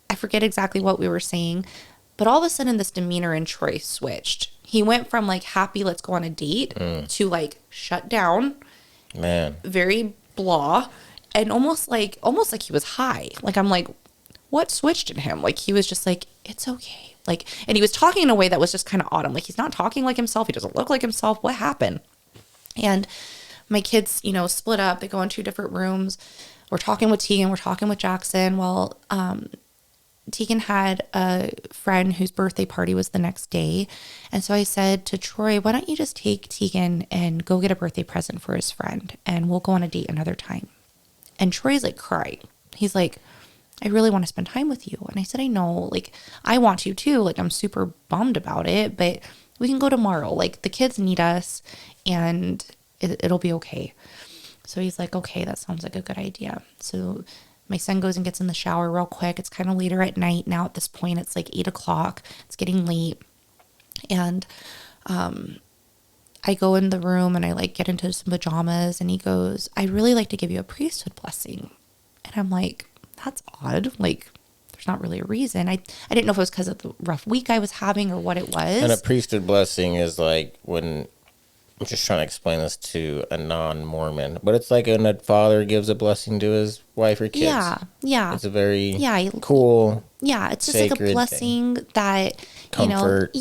I forget exactly what we were saying. But all of a sudden, this demeanor in Troy switched. He went from like happy, let's go on a date, to like shut down, Man. very blah, and almost like he was high. Like, I'm like, what switched in him? Like, he was just like, it's okay. Like, and he was talking in a way that was just kind of odd. I'm like, he's not talking like himself. He doesn't look like himself. What happened? And my kids, split up. They go in two different rooms. We're talking with Tegan. We're talking with Jackson. Well, Tegan had a friend whose birthday party was the next day. And so I said to Troy, why don't you just take Tegan and go get a birthday present for his friend, and we'll go on a date another time. And Troy's like crying. He's like, I really want to spend time with you. And I said, I know, like, I want to too. Like, I'm super bummed about it, but we can go tomorrow. Like, the kids need us, and it'll be okay. So he's like, okay, that sounds like a good idea. So my son goes and gets in the shower real quick. It's kind of later at night now. At this point, it's like 8 o'clock. It's getting late. And I go in the room and I like get into some pajamas, and he goes, I'd really like to give you a priesthood blessing. And I'm like, that's odd. Like, there's not really a reason. I didn't know if it was because of the rough week I was having or what it was. And a priesthood blessing is like when I'm just trying to explain this to a non-Mormon, but it's like when a father gives a blessing to his wife or kids. Yeah. It's a very Yeah. cool, Yeah. It's just like a sacred blessing thing. that, Comfort.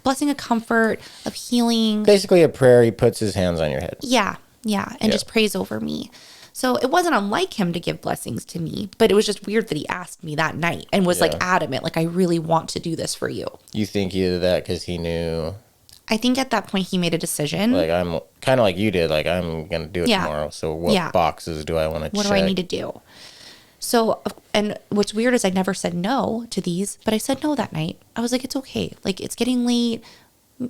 blessing of comfort, of healing. Basically a prayer. He puts his hands on your head. Yeah. And just prays over me. So it wasn't unlike him to give blessings to me, but it was just weird that he asked me that night and was like adamant, like, I really want to do this for you. You think he did that because he knew? I think at that point he made a decision. Like, I'm kind of like you did. Like, I'm going to do it tomorrow. So what boxes do I want to check? What do I need to do? So, and what's weird is I never said no to these, but I said no that night. I was like, it's okay. Like, it's getting late.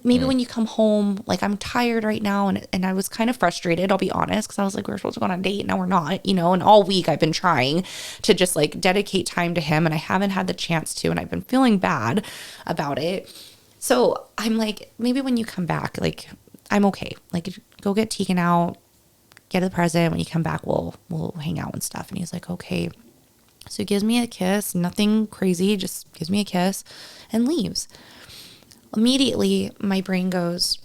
Maybe when you come home, like, I'm tired right now. And I was kind of frustrated, I'll be honest, because I was like, we're supposed to go on a date. Now we're not, and all week I've been trying to just like dedicate time to him. And I haven't had the chance to, and I've been feeling bad about it. So I'm like, maybe when you come back, like, I'm okay. Like, go get Tegan out, get the present. When you come back, we'll hang out and stuff. And he's like, okay. So he gives me a kiss, nothing crazy, just gives me a kiss and leaves. Immediately, my brain goes,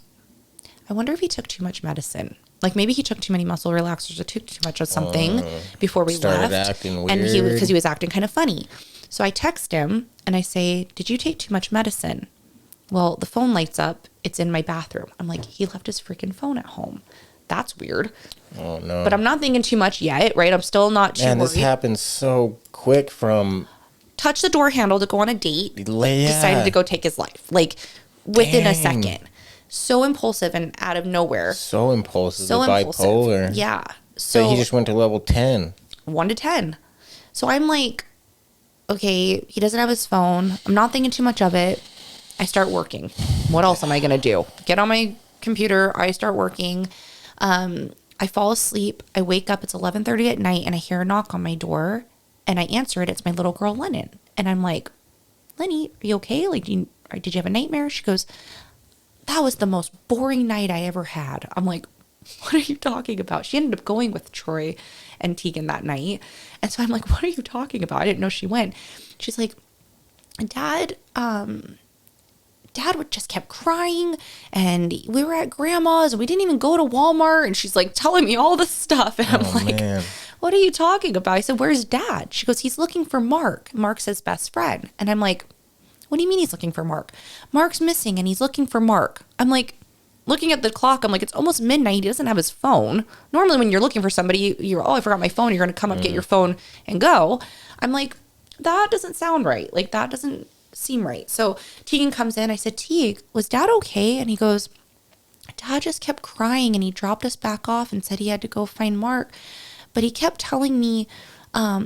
I wonder if he took too much medicine. Like, maybe he took too many muscle relaxers or took too much of something before we started left. Acting weird. And because he was acting kind of funny. So I text him and I say, did you take too much medicine? Well, the phone lights up. It's in my bathroom. I'm like, he left his freaking phone at home. That's weird. Oh, no. But I'm not thinking too much yet, right? I'm still not too worried. This happens so quick from... Touch the door handle to go on a date. Decided to go take his life. Like, within a second. So impulsive and out of nowhere. So impulsive. Bipolar. Yeah. So he just went to level 10. 1 to 10. So I'm like, okay, he doesn't have his phone. I'm not thinking too much of it. I start working. What else am I going to do? Get on my computer. I start working. I fall asleep. I wake up. It's 11:30 at night, and I hear a knock on my door, and I answer it. It's my little girl, Lennon. And I'm like, Lenny, are you okay? Like, did you have a nightmare? She goes, that was the most boring night I ever had. I'm like, what are you talking about? She ended up going with Troy and Tegan that night. And so I'm like, what are you talking about? I didn't know she went. She's like, Dad would just kept crying, and we were at grandma's and we didn't even go to Walmart. And she's like telling me all this stuff. And I'm like, man, what are you talking about? I said, where's Dad? She goes, he's looking for Mark. Mark's his best friend. And I'm like, what do you mean he's looking for Mark? Mark's missing and he's looking for Mark. I'm like, looking at the clock, I'm like, it's almost midnight. He doesn't have his phone. Normally when you're looking for somebody, you're, I forgot my phone. You're going to come up, get your phone and go. I'm like, that doesn't sound right. Like, that doesn't seem right. So Tegan comes in. I said, Teague, was Dad okay? And he goes, Dad just kept crying and he dropped us back off and said he had to go find Mark. But he kept telling me,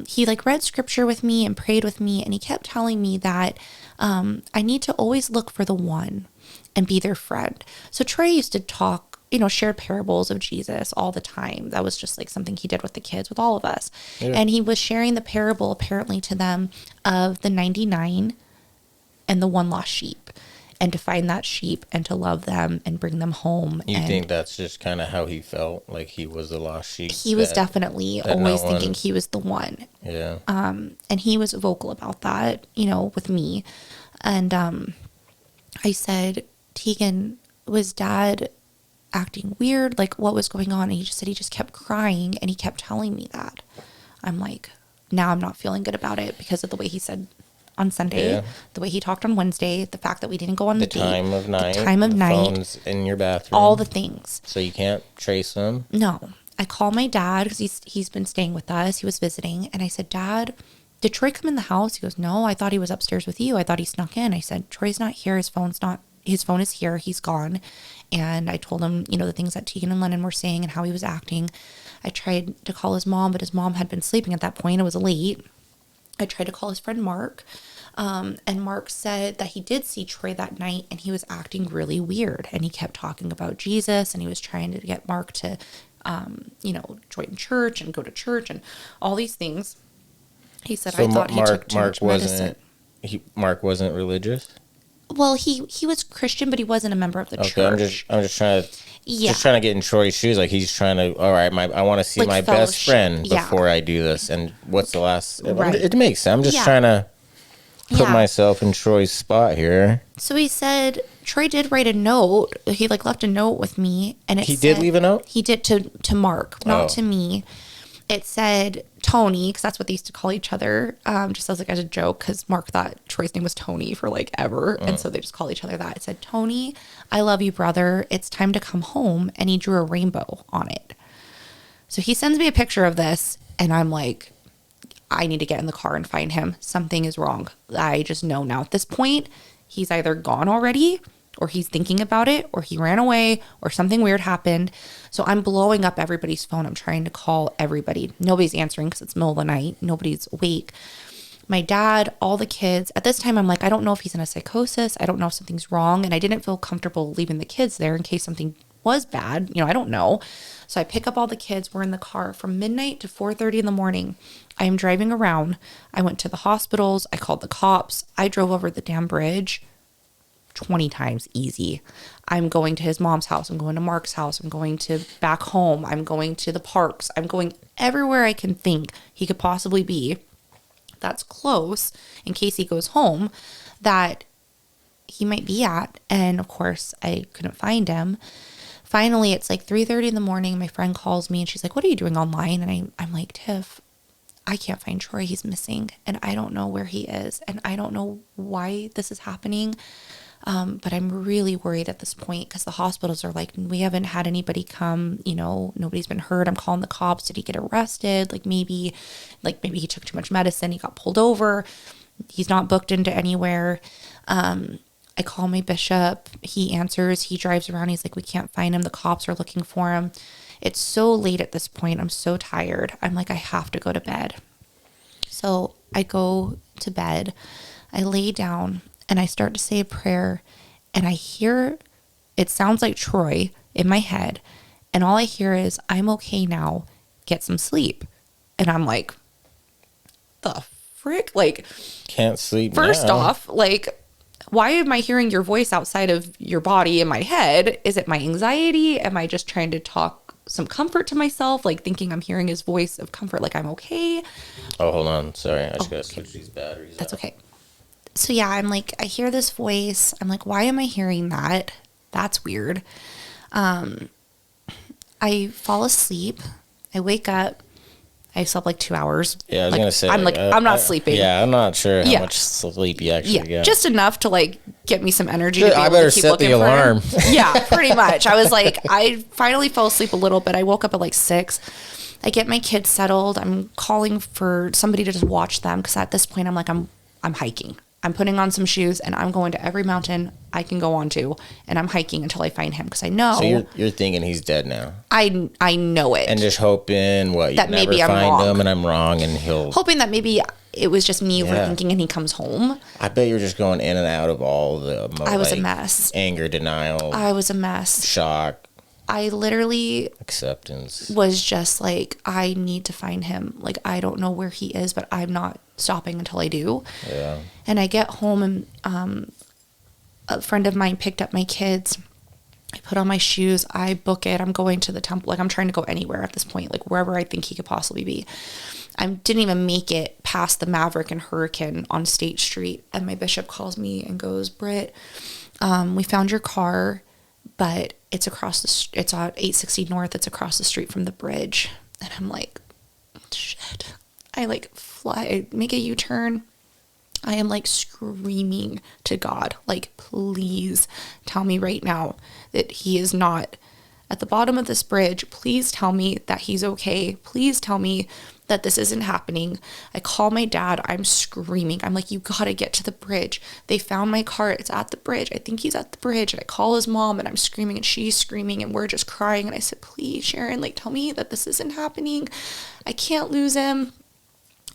he like read scripture with me and prayed with me. And he kept telling me that I need to always look for the one and be their friend. So Troy used to talk, share parables of Jesus all the time. That was just like something he did with the kids, with all of us. Yeah. And he was sharing the parable apparently to them of the 99 and the one lost sheep, and to find that sheep and to love them and bring them home. You think that's just kind of how he felt? Like he was the lost sheep? He was definitely always thinking he was the one. Yeah. And he was vocal about that, with me. And I said, Tegan, was Dad acting weird? Like, what was going on? And he just said he just kept crying and he kept telling me that. I'm like, now I'm not feeling good about it because of the way he said on Sunday, the way he talked on Wednesday, the fact that we didn't go on the date, time of night, phone's in your bathroom, all the things. So you can't trace them. No, I call my dad because he's been staying with us. He was visiting, and I said, Dad, did Troy come in the house? He goes, no, I thought he was upstairs with you. I thought he snuck in. I said, Troy's not here. His phone is here. He's gone. And I told him, the things that Tegan and Lennon were saying and how he was acting. I tried to call his mom, but his mom had been sleeping at that point. It was late. I tried to call his friend Mark, and Mark said that he did see Troy that night and he was acting really weird, and he kept talking about Jesus, and he was trying to get Mark to, join church and go to church and all these things. He said, so I thought he took too much medicine. Mark wasn't religious? Well, he was Christian, but he wasn't a member of the church. I'm just trying to... Yeah. Just trying to get in Troy's shoes. Like, he's trying to, all right, I want to see my best friend before I do this. And what's the last... Right. It makes sense. I'm just trying to put myself in Troy's spot here. So he said, Troy did write a note. He like left a note with me, and He did leave a note? He did to Mark, not to me. It said Tony, because that's what they used to call each other, just as like as a joke, because Mark thought Troy's name was Tony for like ever, and so they just call each other that. It said, Tony, I love you, brother. It's time to come home, and he drew a rainbow on it. So he sends me a picture of this, and I'm like, I need to get in the car and find him. Something is wrong. I just know now at this point, he's either gone already, or he's thinking about it, or he ran away, or something weird happened. So I'm blowing up everybody's phone. I'm trying to call everybody. Nobody's answering because it's middle of the night. Nobody's awake. My dad, all the kids. At this time, I'm like, I don't know if he's in a psychosis. I don't know if something's wrong. And I didn't feel comfortable leaving the kids there in case something was bad. You know, I don't know. So I pick up all the kids. We're in the car from midnight to 4:30 in the morning. I am driving around. I went to the hospitals. I called the cops. I drove over the damn bridge 20 times easy. I'm going to his mom's house. I'm going to Mark's house. I'm going to back home. I'm going to the parks. I'm going everywhere I can think he could possibly be that's close in case he goes home that he might be at. And of course, I couldn't find him. Finally, it's like 3:30 in the morning. My friend calls me and she's like, what are you doing online? And I'm like, Tiff, I can't find Troy. He's missing. And I don't know where he is. And I don't know why this is happening. But I'm really worried at this point because the hospitals are like, we haven't had anybody come, you know, nobody's been hurt. I'm calling the cops. Did he get arrested? Maybe he took too much medicine. He got pulled over. He's not booked into anywhere. I call my bishop. He answers. He drives around. He's like, we can't find him. The cops are looking for him. It's so late at this point. I'm so tired. I'm like, I have to go to bed. So I go to bed. I lay down. And I start to say a prayer, and I hear, it sounds like Troy in my head, and all I hear is, I'm okay now, get some sleep. And I'm like, the frick? Can't sleep first now. off, why am I hearing your voice outside of your body in my head? Is it my anxiety? Am I just trying to talk some comfort to myself, thinking I'm hearing his voice of comfort, I'm okay? Oh, hold on. Sorry, I just got to okay. switch these batteries That's out. okay. So yeah, I'm like, I hear this voice. I'm like, why am I hearing that? That's weird. I fall asleep. I wake up. I slept 2 hours. Yeah, I was gonna say. I'm not sleeping. Yeah, I'm not sure how much sleep you actually get. Just enough to get me some energy. To be I able better to keep set looking the for him. alarm. Yeah, pretty much. I was like, I finally fell asleep a little bit. I woke up at 6. I get my kids settled. I'm calling for somebody to just watch them because at this point I'm like, I'm hiking. I'm putting on some shoes and I'm going to every mountain I can go on to, and I'm hiking until I find him because I know. So you're thinking he's dead now, I know it, and just hoping you that never maybe I'm find wrong. him and I'm wrong, and he'll hoping that maybe it was just me overthinking and he comes home. I bet you're just going in and out of all the. I was a mess. Anger, denial. I was a mess. Shock. I literally Acceptance. was just I need to find him. I don't know where he is, but I'm not stopping until I do. Yeah. And I get home and a friend of mine picked up my kids. I put on my shoes. I book it. I'm going to the temple. I'm trying to go anywhere at this point, wherever I think he could possibly be. I didn't even make it past the Maverick and Hurricane on State Street. And my bishop calls me and goes, Brit, we found your car, but it's it's on 860 North. It's across the street from the bridge. And I'm like, shit. I fly, I make a U-turn. I am screaming to God, please tell me right now that he is not at the bottom of this bridge. Please tell me that he's okay. Please tell me that this isn't happening. I call my dad. I'm screaming. I'm like, you gotta get to the bridge. They found my car. It's at the bridge. I think he's at the bridge. And I call his mom and I'm screaming and she's screaming and we're just crying. And I said, please, Sharon, tell me that this isn't happening. I can't lose him.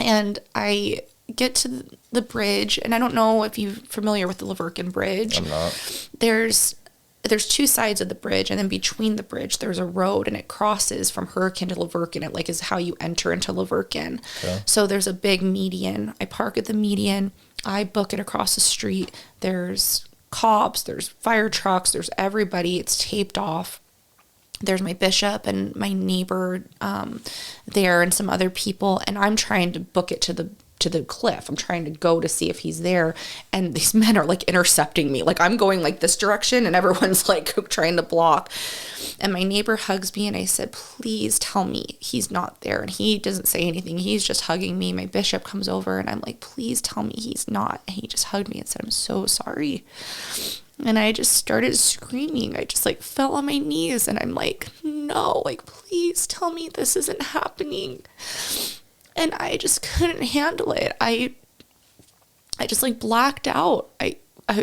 And I get to the bridge, and I don't know if you're familiar with the Laverkin Bridge. I'm not. There's two sides of the bridge, and then between the bridge there's a road, and it crosses from Hurricane to Laverkin. It is how you enter into Laverkin. Okay. So there's a big median. I park at the median. I book it across the street. There's cops. There's fire trucks. There's everybody. It's taped off. There's my bishop and my neighbor there and some other people, and I'm trying to book it to to the cliff. I'm trying to go to see if he's there. And these men are like intercepting me. Like I'm going like this direction and everyone's like trying to block. And my neighbor hugs me and I said, please tell me he's not there. And he doesn't say anything. He's just hugging me. My bishop comes over and I'm like, please tell me he's not. And he just hugged me and said, I'm so sorry. And I just started screaming. I just like fell on my knees and I'm like, no, like, please tell me this isn't happening. And I just couldn't handle it. I just like blacked out. I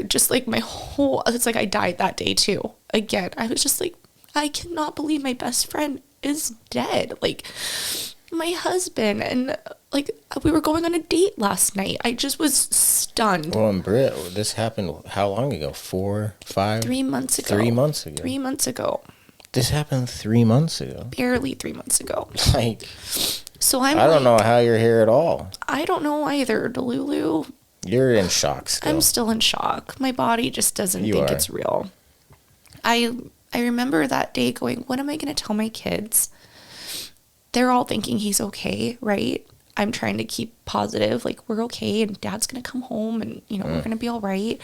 just like it's like I died that day too. Again, I was just like, I cannot believe my best friend is dead. Like my husband, and like we were going on a date last night. I just was stunned. Well, and Brit, this happened how long ago? 4, 5? 3 months ago. 3 months ago. 3 months ago. This happened 3 months ago. Barely 3 months ago. Like, so I don't know how you're here at all. I don't know either, Delulu. You're in shock still. I'm still in shock. My body just doesn't think it's real. I remember that day going, what am I going to tell my kids? They're all thinking he's okay, right? I'm trying to keep positive, like we're okay and dad's going to come home and, we're going to be all right.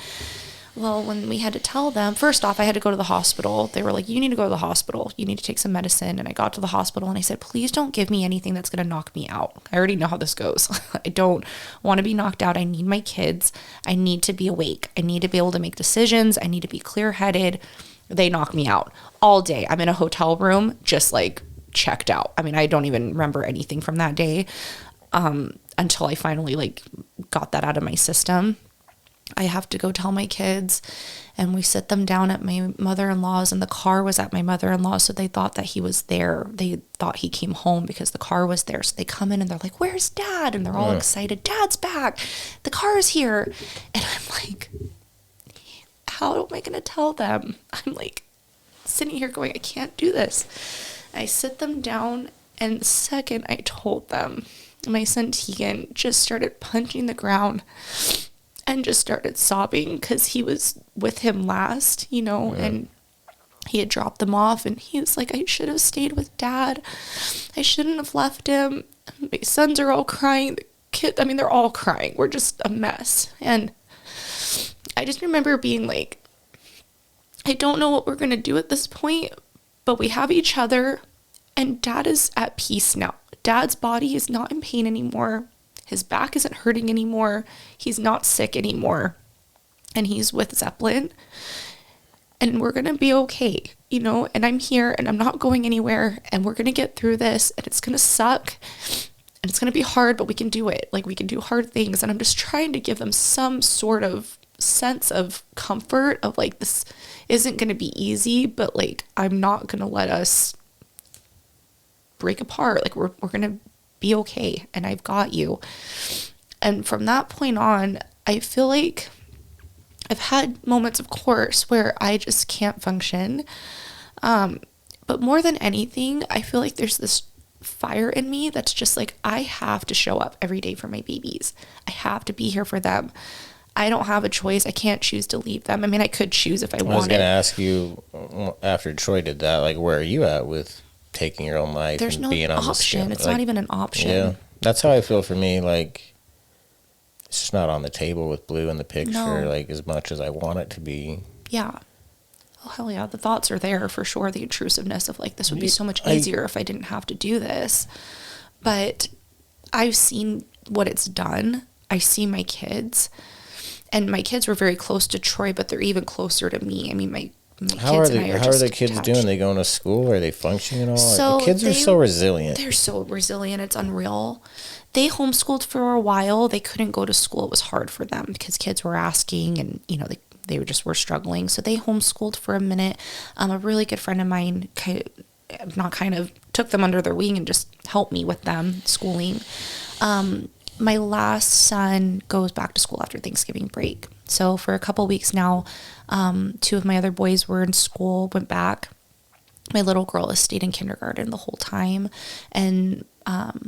Well, when we had to tell them, first off, I had to go to the hospital. They were like, you need to go to the hospital. You need to take some medicine. And I got to the hospital and I said, please don't give me anything that's going to knock me out. I already know how this goes. I don't want to be knocked out. I need my kids. I need to be awake. I need to be able to make decisions. I need to be clear-headed. They knock me out all day. I'm in a hotel room, just like checked out. I mean, I don't even remember anything from that day until I finally like got that out of my system. I have to go tell my kids, and we sit them down at my mother-in-law's, and the car was at my mother-in-law's, so they thought that he was there. They thought he came home because the car was there. So they come in and they're like, where's dad? And they're all excited. Dad's back. The car is here. And I'm like, how am I going to tell them? I'm like sitting here going, I can't do this. I sit them down, and the second I told them, my son Tegan just started punching the ground and just started sobbing because he was with him last, and he had dropped them off, and he was like, I should have stayed with dad. I shouldn't have left him. My sons are all crying. The kid, they're all crying. We're just a mess. And I just remember being like, I don't know what we're going to do at this point, but we have each other, and dad is at peace now. Dad's body is not in pain anymore. His back isn't hurting anymore. He's not sick anymore. And he's with Zeppelin. And we're going to be okay, and I'm here and I'm not going anywhere, and we're going to get through this, and it's going to suck and it's going to be hard, but we can do it. Like, we can do hard things. And I'm just trying to give them some sort of sense of comfort of like, this isn't going to be easy, but like, I'm not going to let us break apart. Like, we're going to be okay, and I've got you. And from that point on, I feel like I've had moments, of course, where I just can't function. But more than anything, I feel like there's this fire in me that's just like, I have to show up every day for my babies. I have to be here for them. I don't have a choice. I can't choose to leave them. I mean, I could choose if I wanted. I was going to ask you, after Troy did that, like, where are you at with taking your own life? There's and no being on option. It's not even an option. Yeah, that's how I feel for me. Like, it's just not on the table with Blue in the picture, like, as much as I want it to be. Yeah. Oh, hell yeah. The thoughts are there for sure. The intrusiveness of like, this would be so much easier if I didn't have to do this. But I've seen what it's done. I see my kids, and my kids were very close to Troy, but they're even closer to me. I mean, my how kids are they, and I are how just are the kids attached. doing? They going to school? Are they functioning at all? So the kids are so resilient. They're so resilient. It's unreal. They homeschooled for a while. They couldn't go to school. It was hard for them because kids were asking, and they were struggling. So they homeschooled for a minute. A really good friend of mine took them under their wing and just helped me with them schooling. My last son goes back to school after Thanksgiving break. So for a couple weeks now, 2 of my other boys were in school, went back. My little girl has stayed in kindergarten the whole time. And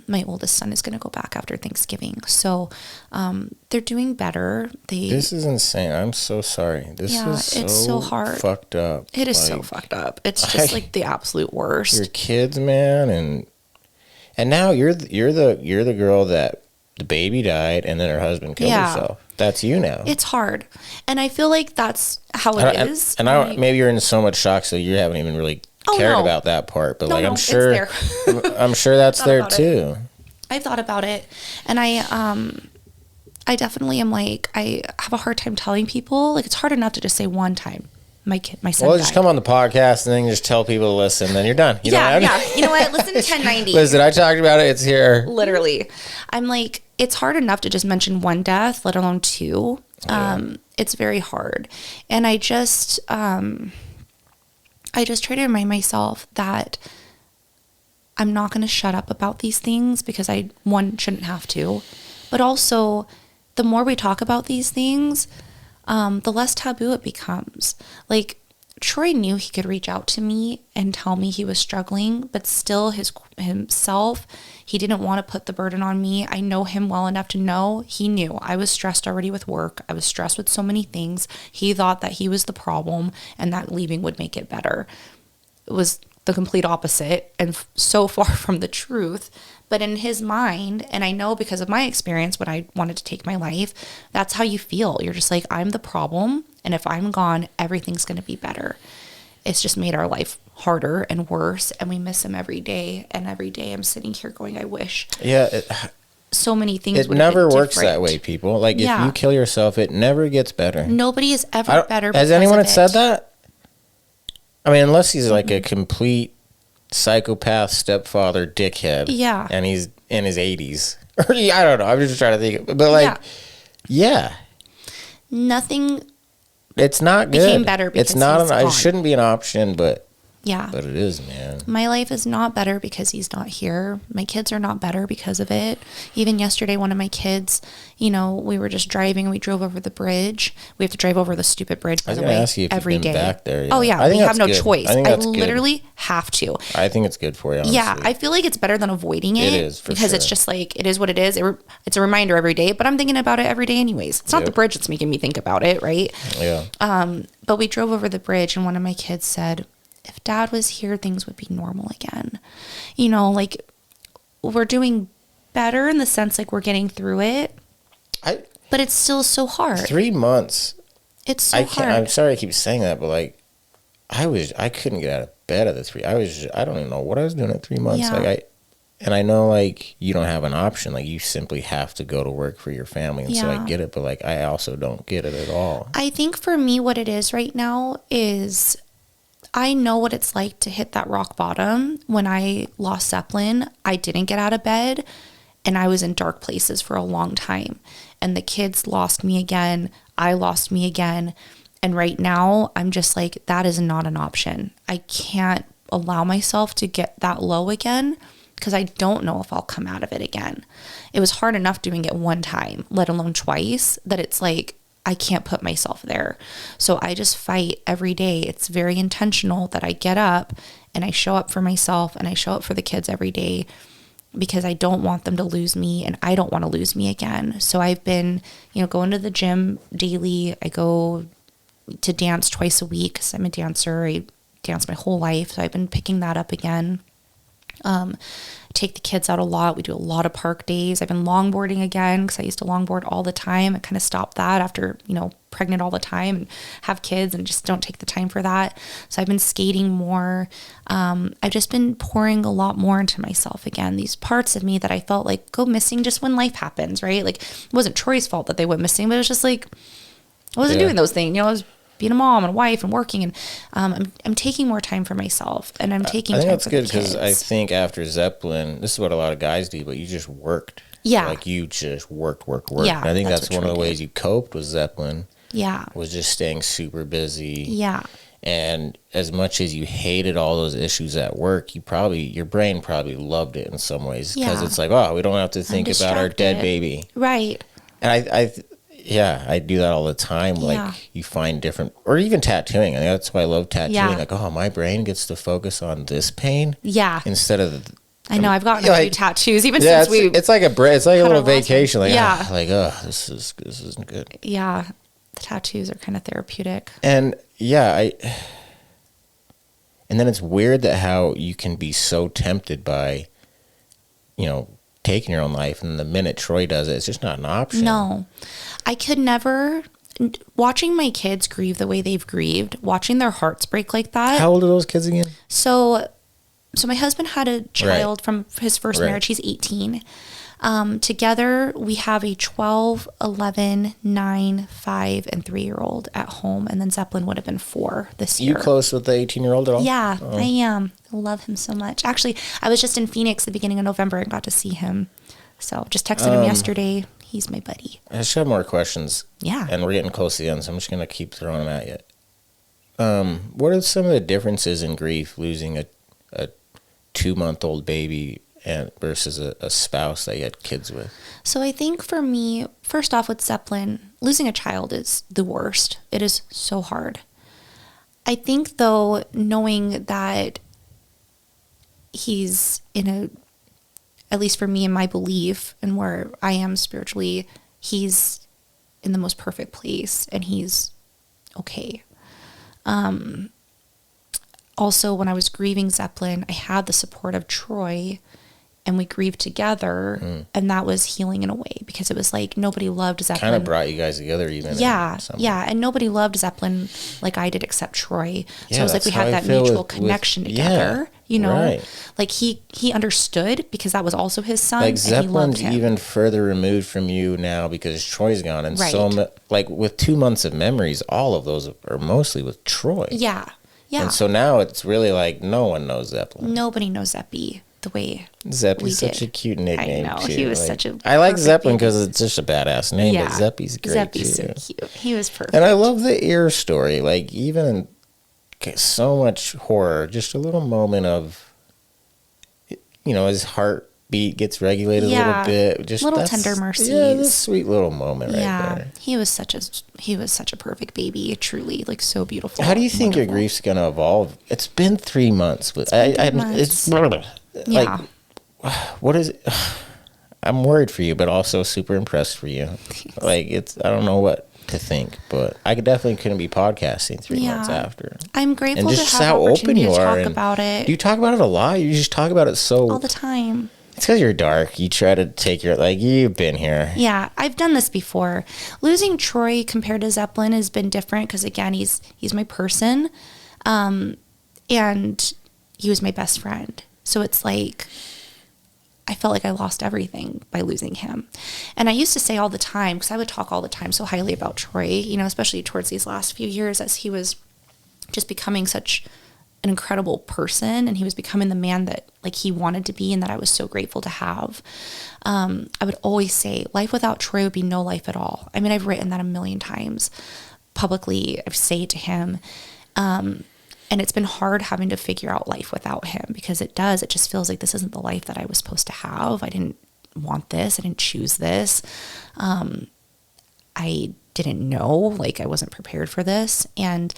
my oldest son is going to go back after Thanksgiving. So they're doing better. This is insane. I'm so sorry. It's so hard. Fucked up. It is so fucked up. It's just like the absolute worst. Your kids, man, and now you're the girl that the baby died, and then her husband killed herself. That's you now. It's hard. And I feel like that's how it is. Maybe you're in so much shock, so you haven't even really cared about that part. But I'm sure, I'm sure that's there too. I've thought about it, and I definitely am like, I have a hard time telling people. Like, it's hard enough to just say one time, my son died. Just come on the podcast and then just tell people to listen, then you're done. You know what? Listen to 1090. Listen, I talked about it. It's here. Literally. I'm like, it's hard enough to just mention one death, let alone two. It's very hard. And I just try to remind myself that I'm not going to shut up about these things because one, shouldn't have to. But also, the more we talk about these things, the less taboo it becomes. Like, Troy knew he could reach out to me and tell me he was struggling, but still himself, he didn't want to put the burden on me. I know him well enough to know he knew I was stressed already with work. I was stressed with so many things. He thought that he was the problem and that leaving would make it better. It was the complete opposite and so far from the truth. But in his mind, and I know because of my experience when I wanted to take my life, that's how you feel. You're just like, I'm the problem, and if I'm gone, everything's going to be better. It's just made our life harder and worse, and we miss him every day. And every day I'm sitting here going, I wish. Yeah. So many things. It never works that way, people. Like, if you kill yourself, it never gets better. Nobody is ever better. Has anyone said that? I mean, unless he's like a complete psychopath stepfather dickhead. Yeah. And he's in his 80s. I don't know. I'm just trying to think. But like, nothing. It's not good. Became better because it's not. It shouldn't be an option, but Yeah. But it is, man. My life is not better because he's not here. My kids are not better because of it. Even yesterday, one of my kids, you know, we were just driving and we drove over the bridge. We have to drive over the stupid bridge, by the way, ask you if every you've been day. Back there, Oh, yeah. We have no choice. I literally literally have to. I think it's good for you, honestly. Yeah. I feel like it's better than avoiding it. It is, for because sure. it's just like, it is what it is. It's a reminder every day, but I'm thinking about it every day anyways. It's not the bridge that's making me think about it, right? Yeah. But we drove over the bridge and one of my kids said, if Dad was here, things would be normal again. You know, like, we're doing better in the sense like we're getting through it. But it's still so hard. 3 months. It's so hard. I'm sorry I keep saying that, but like, I couldn't get out of bed at the 3. I don't even know what I was doing at 3 months. Yeah. Like and I know like you don't have an option. Like you simply have to go to work for your family. And so I get it, but like I also don't get it at all. I think for me what it is right now is I know what it's like to hit that rock bottom. When I lost Zeppelin, I didn't get out of bed and I was in dark places for a long time. And the kids lost me again. I lost me again. And right now, I'm just like, that is not an option. I can't allow myself to get that low again because I don't know if I'll come out of it again. It was hard enough doing it one time, let alone twice, that it's like, I can't put myself there. So I just fight every day. It's very intentional that I get up and I show up for myself and I show up for the kids every day because I don't want them to lose me and I don't want to lose me again. So I've been, going to the gym daily. I go to dance twice a week because I'm a dancer. I dance my whole life. So I've been picking that up again. Take the kids out a lot. We do a lot of park days. I've been longboarding again because I used to longboard all the time. I kind of stopped that after, pregnant all the time and have kids and just don't take the time for that. So I've been skating more. I've just been pouring a lot more into myself again. These parts of me that I felt like go missing just when life happens, right? Like it wasn't Troy's fault that they went missing, but it was just like, I wasn't doing those things. I was being a mom and a wife and working, and I'm taking more time for myself, and I'm taking time for the kids. I think that's good because I think after Zeppelin, this is what a lot of guys do, but you just worked. Yeah. Like you just worked. Yeah. And I think that's one of the ways you coped with Zeppelin. Yeah. Was just staying super busy. Yeah. And as much as you hated all those issues at work, your brain probably loved it in some ways because it's like, oh, we don't have to think about our dead baby. Right. And I do that all the time. Like you find different, or even tattooing. I think that's why I love tattooing. Yeah. Like, oh, my brain gets to focus on this pain. Yeah. Instead of. I know I've gotten a few tattoos since we. It's like a little vacation. Like, this isn't good. Yeah, the tattoos are kind of therapeutic. And and then it's weird that how you can be so tempted by, taking your own life, and the minute Troy does it, it's just not an option. No, I could never. Watching my kids grieve the way they've grieved, watching their hearts break like that. How old are those kids again? So my husband had a child from his first marriage. He's 18. Together, we have a 12, 11, 9, 5, and 3-year-old at home. And then Zeppelin would have been 4 this year. You close with the 18-year-old at all? Yeah, I am. I love him so much. Actually, I was just in Phoenix the beginning of November and got to see him. So just texted him yesterday. He's my buddy. I just have more questions. Yeah. And we're getting close to the end, so I'm just going to keep throwing them at you. What are some of the differences in grief losing a 2-month-old baby and versus a spouse that you had kids with? So I think for me, first off with Zeppelin, losing a child is the worst. It is so hard. I think though, knowing that he's at least for me in my belief and where I am spiritually, he's in the most perfect place and he's okay. Also, when I was grieving Zeppelin, I had the support of Troy and we grieved together and that was healing in a way because it was like nobody loved Zeppelin. Kind of brought you guys together even. Yeah. And nobody loved Zeppelin like I did except Troy. So it was like we had that mutual connection together, right. Like he understood because that was also his son. Like and Zeppelin's he loved him. even further removed from you now because Troy's gone. And like with 2 months of memories, all of those are mostly with Troy. Yeah. Yeah. And so now it's really like no one knows Zeppelin. Nobody knows Zeppy the way Zeppy's such a cute nickname. I know. Too. He was such a I like Zeppelin because it's just a badass name, but Zeppy's great Zeppy's too. so cute. He was perfect. And I love the ear story. Like even so much horror, just a little moment of, his heartbeat gets regulated a little bit. Just little tender mercies. Yeah, this sweet little moment right there. He was such a perfect baby. Truly, like so beautiful. How do you think your grief's gonna evolve? It's been 3 months. Like, what is it? I'm worried for you, but also super impressed for you. Like I don't know what to think, but I definitely couldn't be podcasting 3 months after. I'm grateful and just to have how open you to are talk about it. Do you talk about it a lot? You just talk about it so all the time. It's because you're dark. You try to take you've been here. Yeah, I've done this before. Losing Troy compared to Zeppelin has been different because again, he's my person, and he was my best friend. So it's like I felt like I lost everything by losing him. And I used to say all the time, because I would talk all the time so highly about Troy, especially towards these last few years as he was just becoming such an incredible person and he was becoming the man that like he wanted to be and that I was so grateful to have. I would always say life without Troy would be no life at all. I mean, I've written that a million times publicly. I've said it to him. And it's been hard having to figure out life without him because it just feels like this isn't the life that I was supposed to have. I didn't want this. I didn't choose this. I didn't know, like I wasn't prepared for this. And,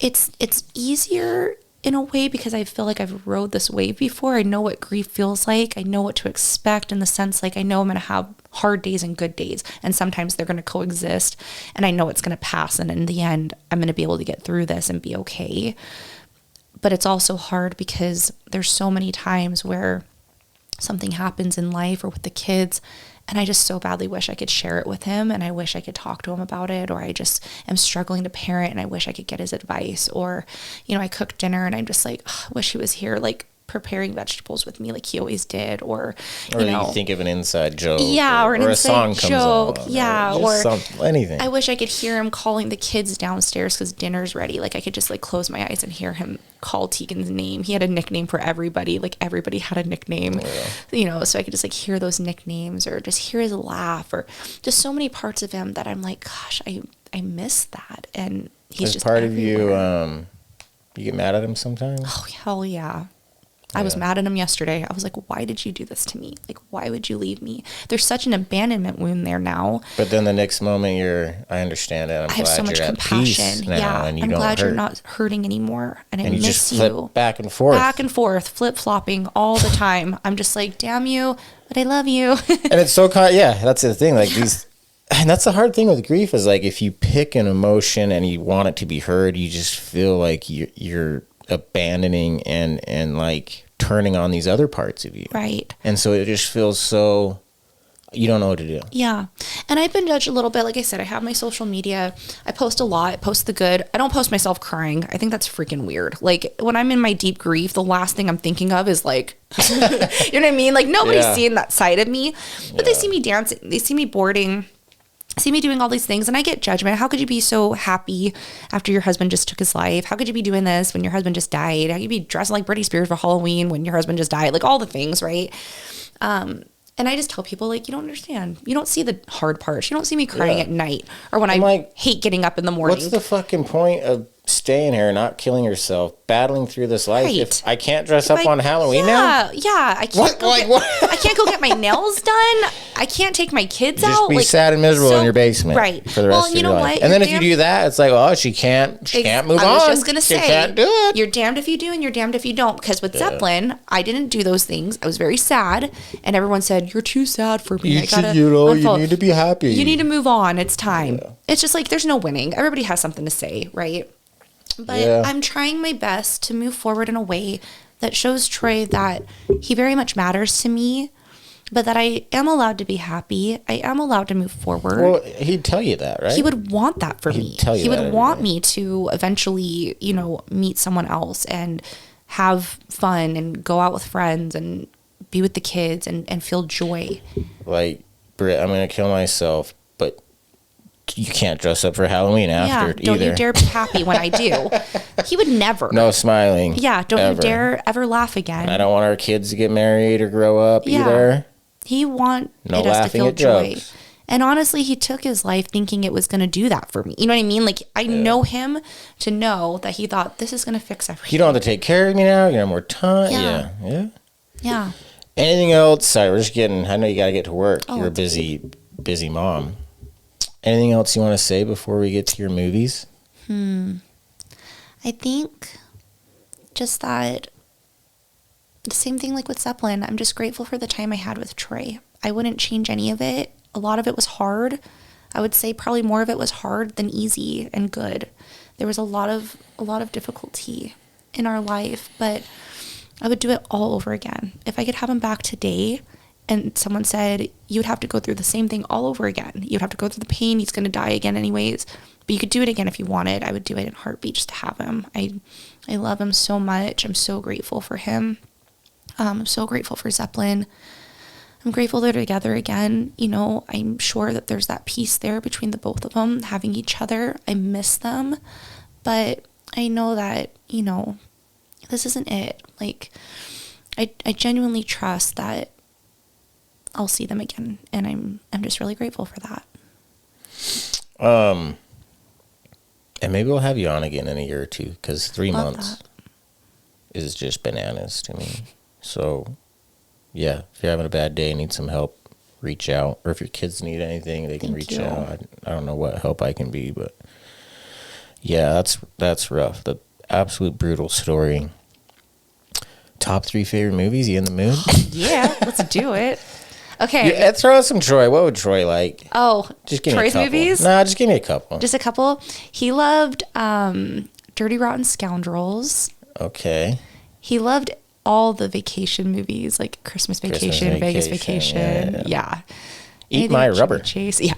it's easier in a way because I feel like I've rode this wave before. I know what grief feels like. I know what to expect in the sense like I know I'm going to have hard days and good days and sometimes they're going to coexist and I know it's going to pass and in the end I'm going to be able to get through this and be okay. But it's also hard because there's so many times where something happens in life or with the kids and I just so badly wish I could share it with him and I wish I could talk to him about it, or I just am struggling to parent and I wish I could get his advice, or, I cook dinner and I'm just like, oh, I wish he was here, like preparing vegetables with me like he always did, or you think of an inside joke, or an inside joke, or anything. I wish I could hear him calling the kids downstairs because dinner's ready. Like I could just like close my eyes and hear him call Tegan's name. He had a nickname for everybody. Like everybody had a nickname, so I could just like hear those nicknames or just hear his laugh or just so many parts of him that I'm like, gosh, I miss that. And he's As just part everywhere. of you, you get mad at him sometimes? Oh, hell yeah. I was mad at him yesterday. I was like, why did you do this to me? Like, why would you leave me? There's such an abandonment wound there now. But then the next moment I understand it. I have so much compassion. And you I'm glad you're not hurting anymore. And I miss you. Just flip back and forth. Flip-flopping all the time. I'm just like, damn you, but I love you. And it's so, that's the thing. Like these, and that's the hard thing with grief is like, if you pick an emotion and you want it to be heard, you just feel like you're abandoning and like turning on these other parts of you. Right. And so it just feels so, you don't know what to do. Yeah. And I've been judged a little bit. Like I said, I have my social media. I post a lot. I post the good. I don't post myself crying. I think that's freaking weird. Like when I'm in my deep grief, the last thing I'm thinking of is like, you know what I mean? Like nobody's seeing that side of me, but they see me dancing. They see me boarding, see me doing all these things, and I get judgment. How could you be so happy after your husband just took his life? How could you be doing this when your husband just died? How could you be dressed like Britney Spears for Halloween when your husband just died? Like all the things, right? And I just tell people, like, you don't understand. You don't see the hard parts. You don't see me crying at night or when I hate getting up in the morning. What's the fucking point of staying here, not killing yourself, battling through this life? Right. If I can't dress up on Halloween now? Yeah. I can't I can't go get my nails done. I can't take my kids out. Just be sad and miserable in your basement. Right. For the rest of your life. And then if you do that, it's like, oh, she can't move on. I was just going to say, she can't do it. You're damned if you do and you're damned if you don't. Because with Zeppelin, I didn't do those things. I was very sad. And everyone said, you're too sad for me. You need to be happy. You need to move on. It's time. Yeah. It's just like, there's no winning. Everybody has something to say, right? But I'm trying my best to move forward in a way that shows Troy that he very much matters to me, but that I am allowed to be happy. I am allowed to move forward. Well, he'd tell you that, right? He would want that for me. He would want me to eventually, meet someone else and have fun and go out with friends and be with the kids and feel joy. Like, Britt, I'm going to kill myself, but you can't dress up for Halloween after either. Don't you dare be happy when I do. He would never. No smiling. Yeah, don't ever. You dare ever laugh again. I don't want our kids to get married or grow up either. He wanted us to feel joy. And honestly, he took his life thinking it was going to do that for me. You know what I mean? Like, I know him to know that he thought this is going to fix everything. You don't have to take care of me now. You have more time. Yeah. Anything else? Sorry, I know you got to get to work. You're a busy mom. Anything else you want to say before we get to your movies? I think just that the same thing like with Zeppelin. I'm just grateful for the time I had with Troy. I wouldn't change any of it. A lot of it was hard. I would say probably more of it was hard than easy and good. There was a lot of difficulty in our life, but I would do it all over again. If I could have him back today and someone said, you would have to go through the same thing all over again. You'd have to go through the pain. He's going to die again anyways. But you could do it again if you wanted. I would do it in a heartbeat just to have him. I love him so much. I'm so grateful for him. I'm so grateful for Zeppelin. I'm grateful they're together again. I'm sure that there's that peace there between the both of them, having each other. I miss them. But I know that, this isn't it. Like, I genuinely trust that I'll see them again, and I'm just really grateful for that. And maybe we'll have you on again in a year or two, because 3 months is just bananas to me. So, yeah, if you're having a bad day, need some help, reach out. Or if your kids need anything, they can reach out. I don't know what help I can be, but yeah, that's rough. The absolute brutal story. Top 3 favorite movies? You in the mood? Yeah, let's do it. Okay. Yeah, throw out some Troy. What would Troy like? Oh, just give Troy's me a couple. movies? Nah, just give me a couple. Just a couple? He loved Dirty Rotten Scoundrels. Okay. He loved all the vacation movies, like Christmas Vacation, Vegas Vacation. Yeah. Eat My Rubber. Chase. Yeah.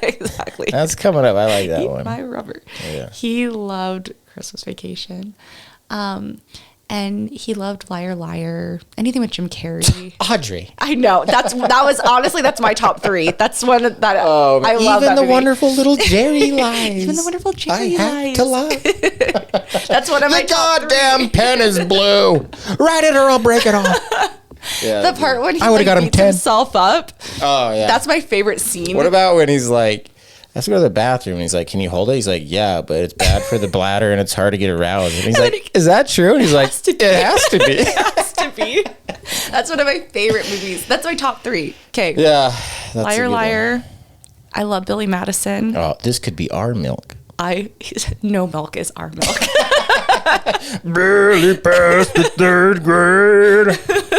Exactly. That's coming up. I like that one. Eat My Rubber. Yeah. He loved Christmas Vacation. And he loved Liar Liar. Anything with Jim Carrey. Audrey. I know. That's my top 3. That's one that I love. Even that the movie. wonderful little Jerry lies. Even the wonderful Jerry lies. I have to lie. That's one of my top 3. The goddamn pen is blue. Write it or I'll break it off. Yeah, the part when he beats himself up. Oh yeah. That's my favorite scene. What about when he's like, let's go to the bathroom, and he's like, can you hold it? He's like, yeah, but it's bad for the bladder and it's hard to get aroused. And he's like, is that true? And he's like, it has to be. It has to be. That's one of my favorite movies. That's my top 3. Okay. Yeah. Liar Liar. I love Billy Madison. Oh, this could be our milk. No milk is our milk. Barely past the 3rd grade.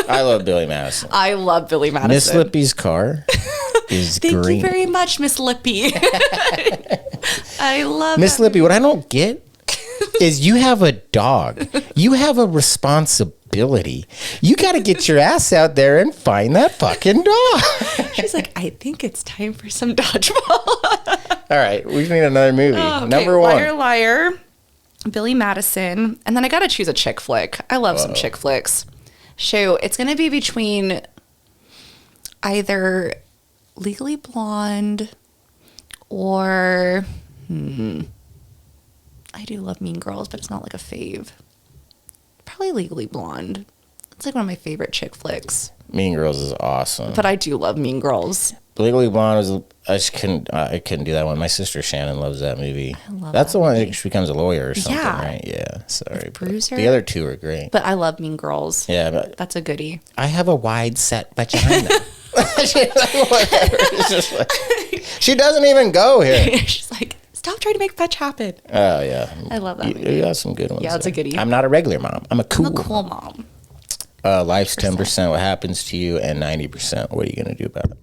I love Billy Madison. I love Billy Madison. Miss Lippy's car is Thank green. you very much, Miss Lippy. I love Miss Lippy. What I don't get is you have a dog. You have a responsibility. responsibility. You got to get your ass out there and find that fucking dog. She's like, I think it's time for some dodgeball. All right, we need another movie. Okay, Number one. Liar, Liar, Billy Madison. And then I got to choose a chick flick. I love some chick flicks. Shoot, it's going to be between either Legally Blonde or... I do love Mean Girls, but it's not like a fave. Probably Legally Blonde. It's like one of my favorite chick flicks. Mean Girls is awesome. But I do love Mean Girls. Legally Blonde was. I couldn't do that one. My sister Shannon loves that movie. I love That's that the one movie. that she becomes a lawyer or something, Yeah. right? Yeah. Sorry. Bruiser. The other two are great. But I love Mean Girls. Yeah, but That's a goodie. I have a wide set vagina. She's like, whatever. It's just like, she doesn't even go here. She's like, stop trying to make fetch happen. Oh yeah, I love that movie. You got some good ones. Yeah, it's a there. goodie. I'm not a regular mom. I'm a cool. I'm a cool mom. Life's 10%. What happens to you, and 90%. What are you gonna do about it?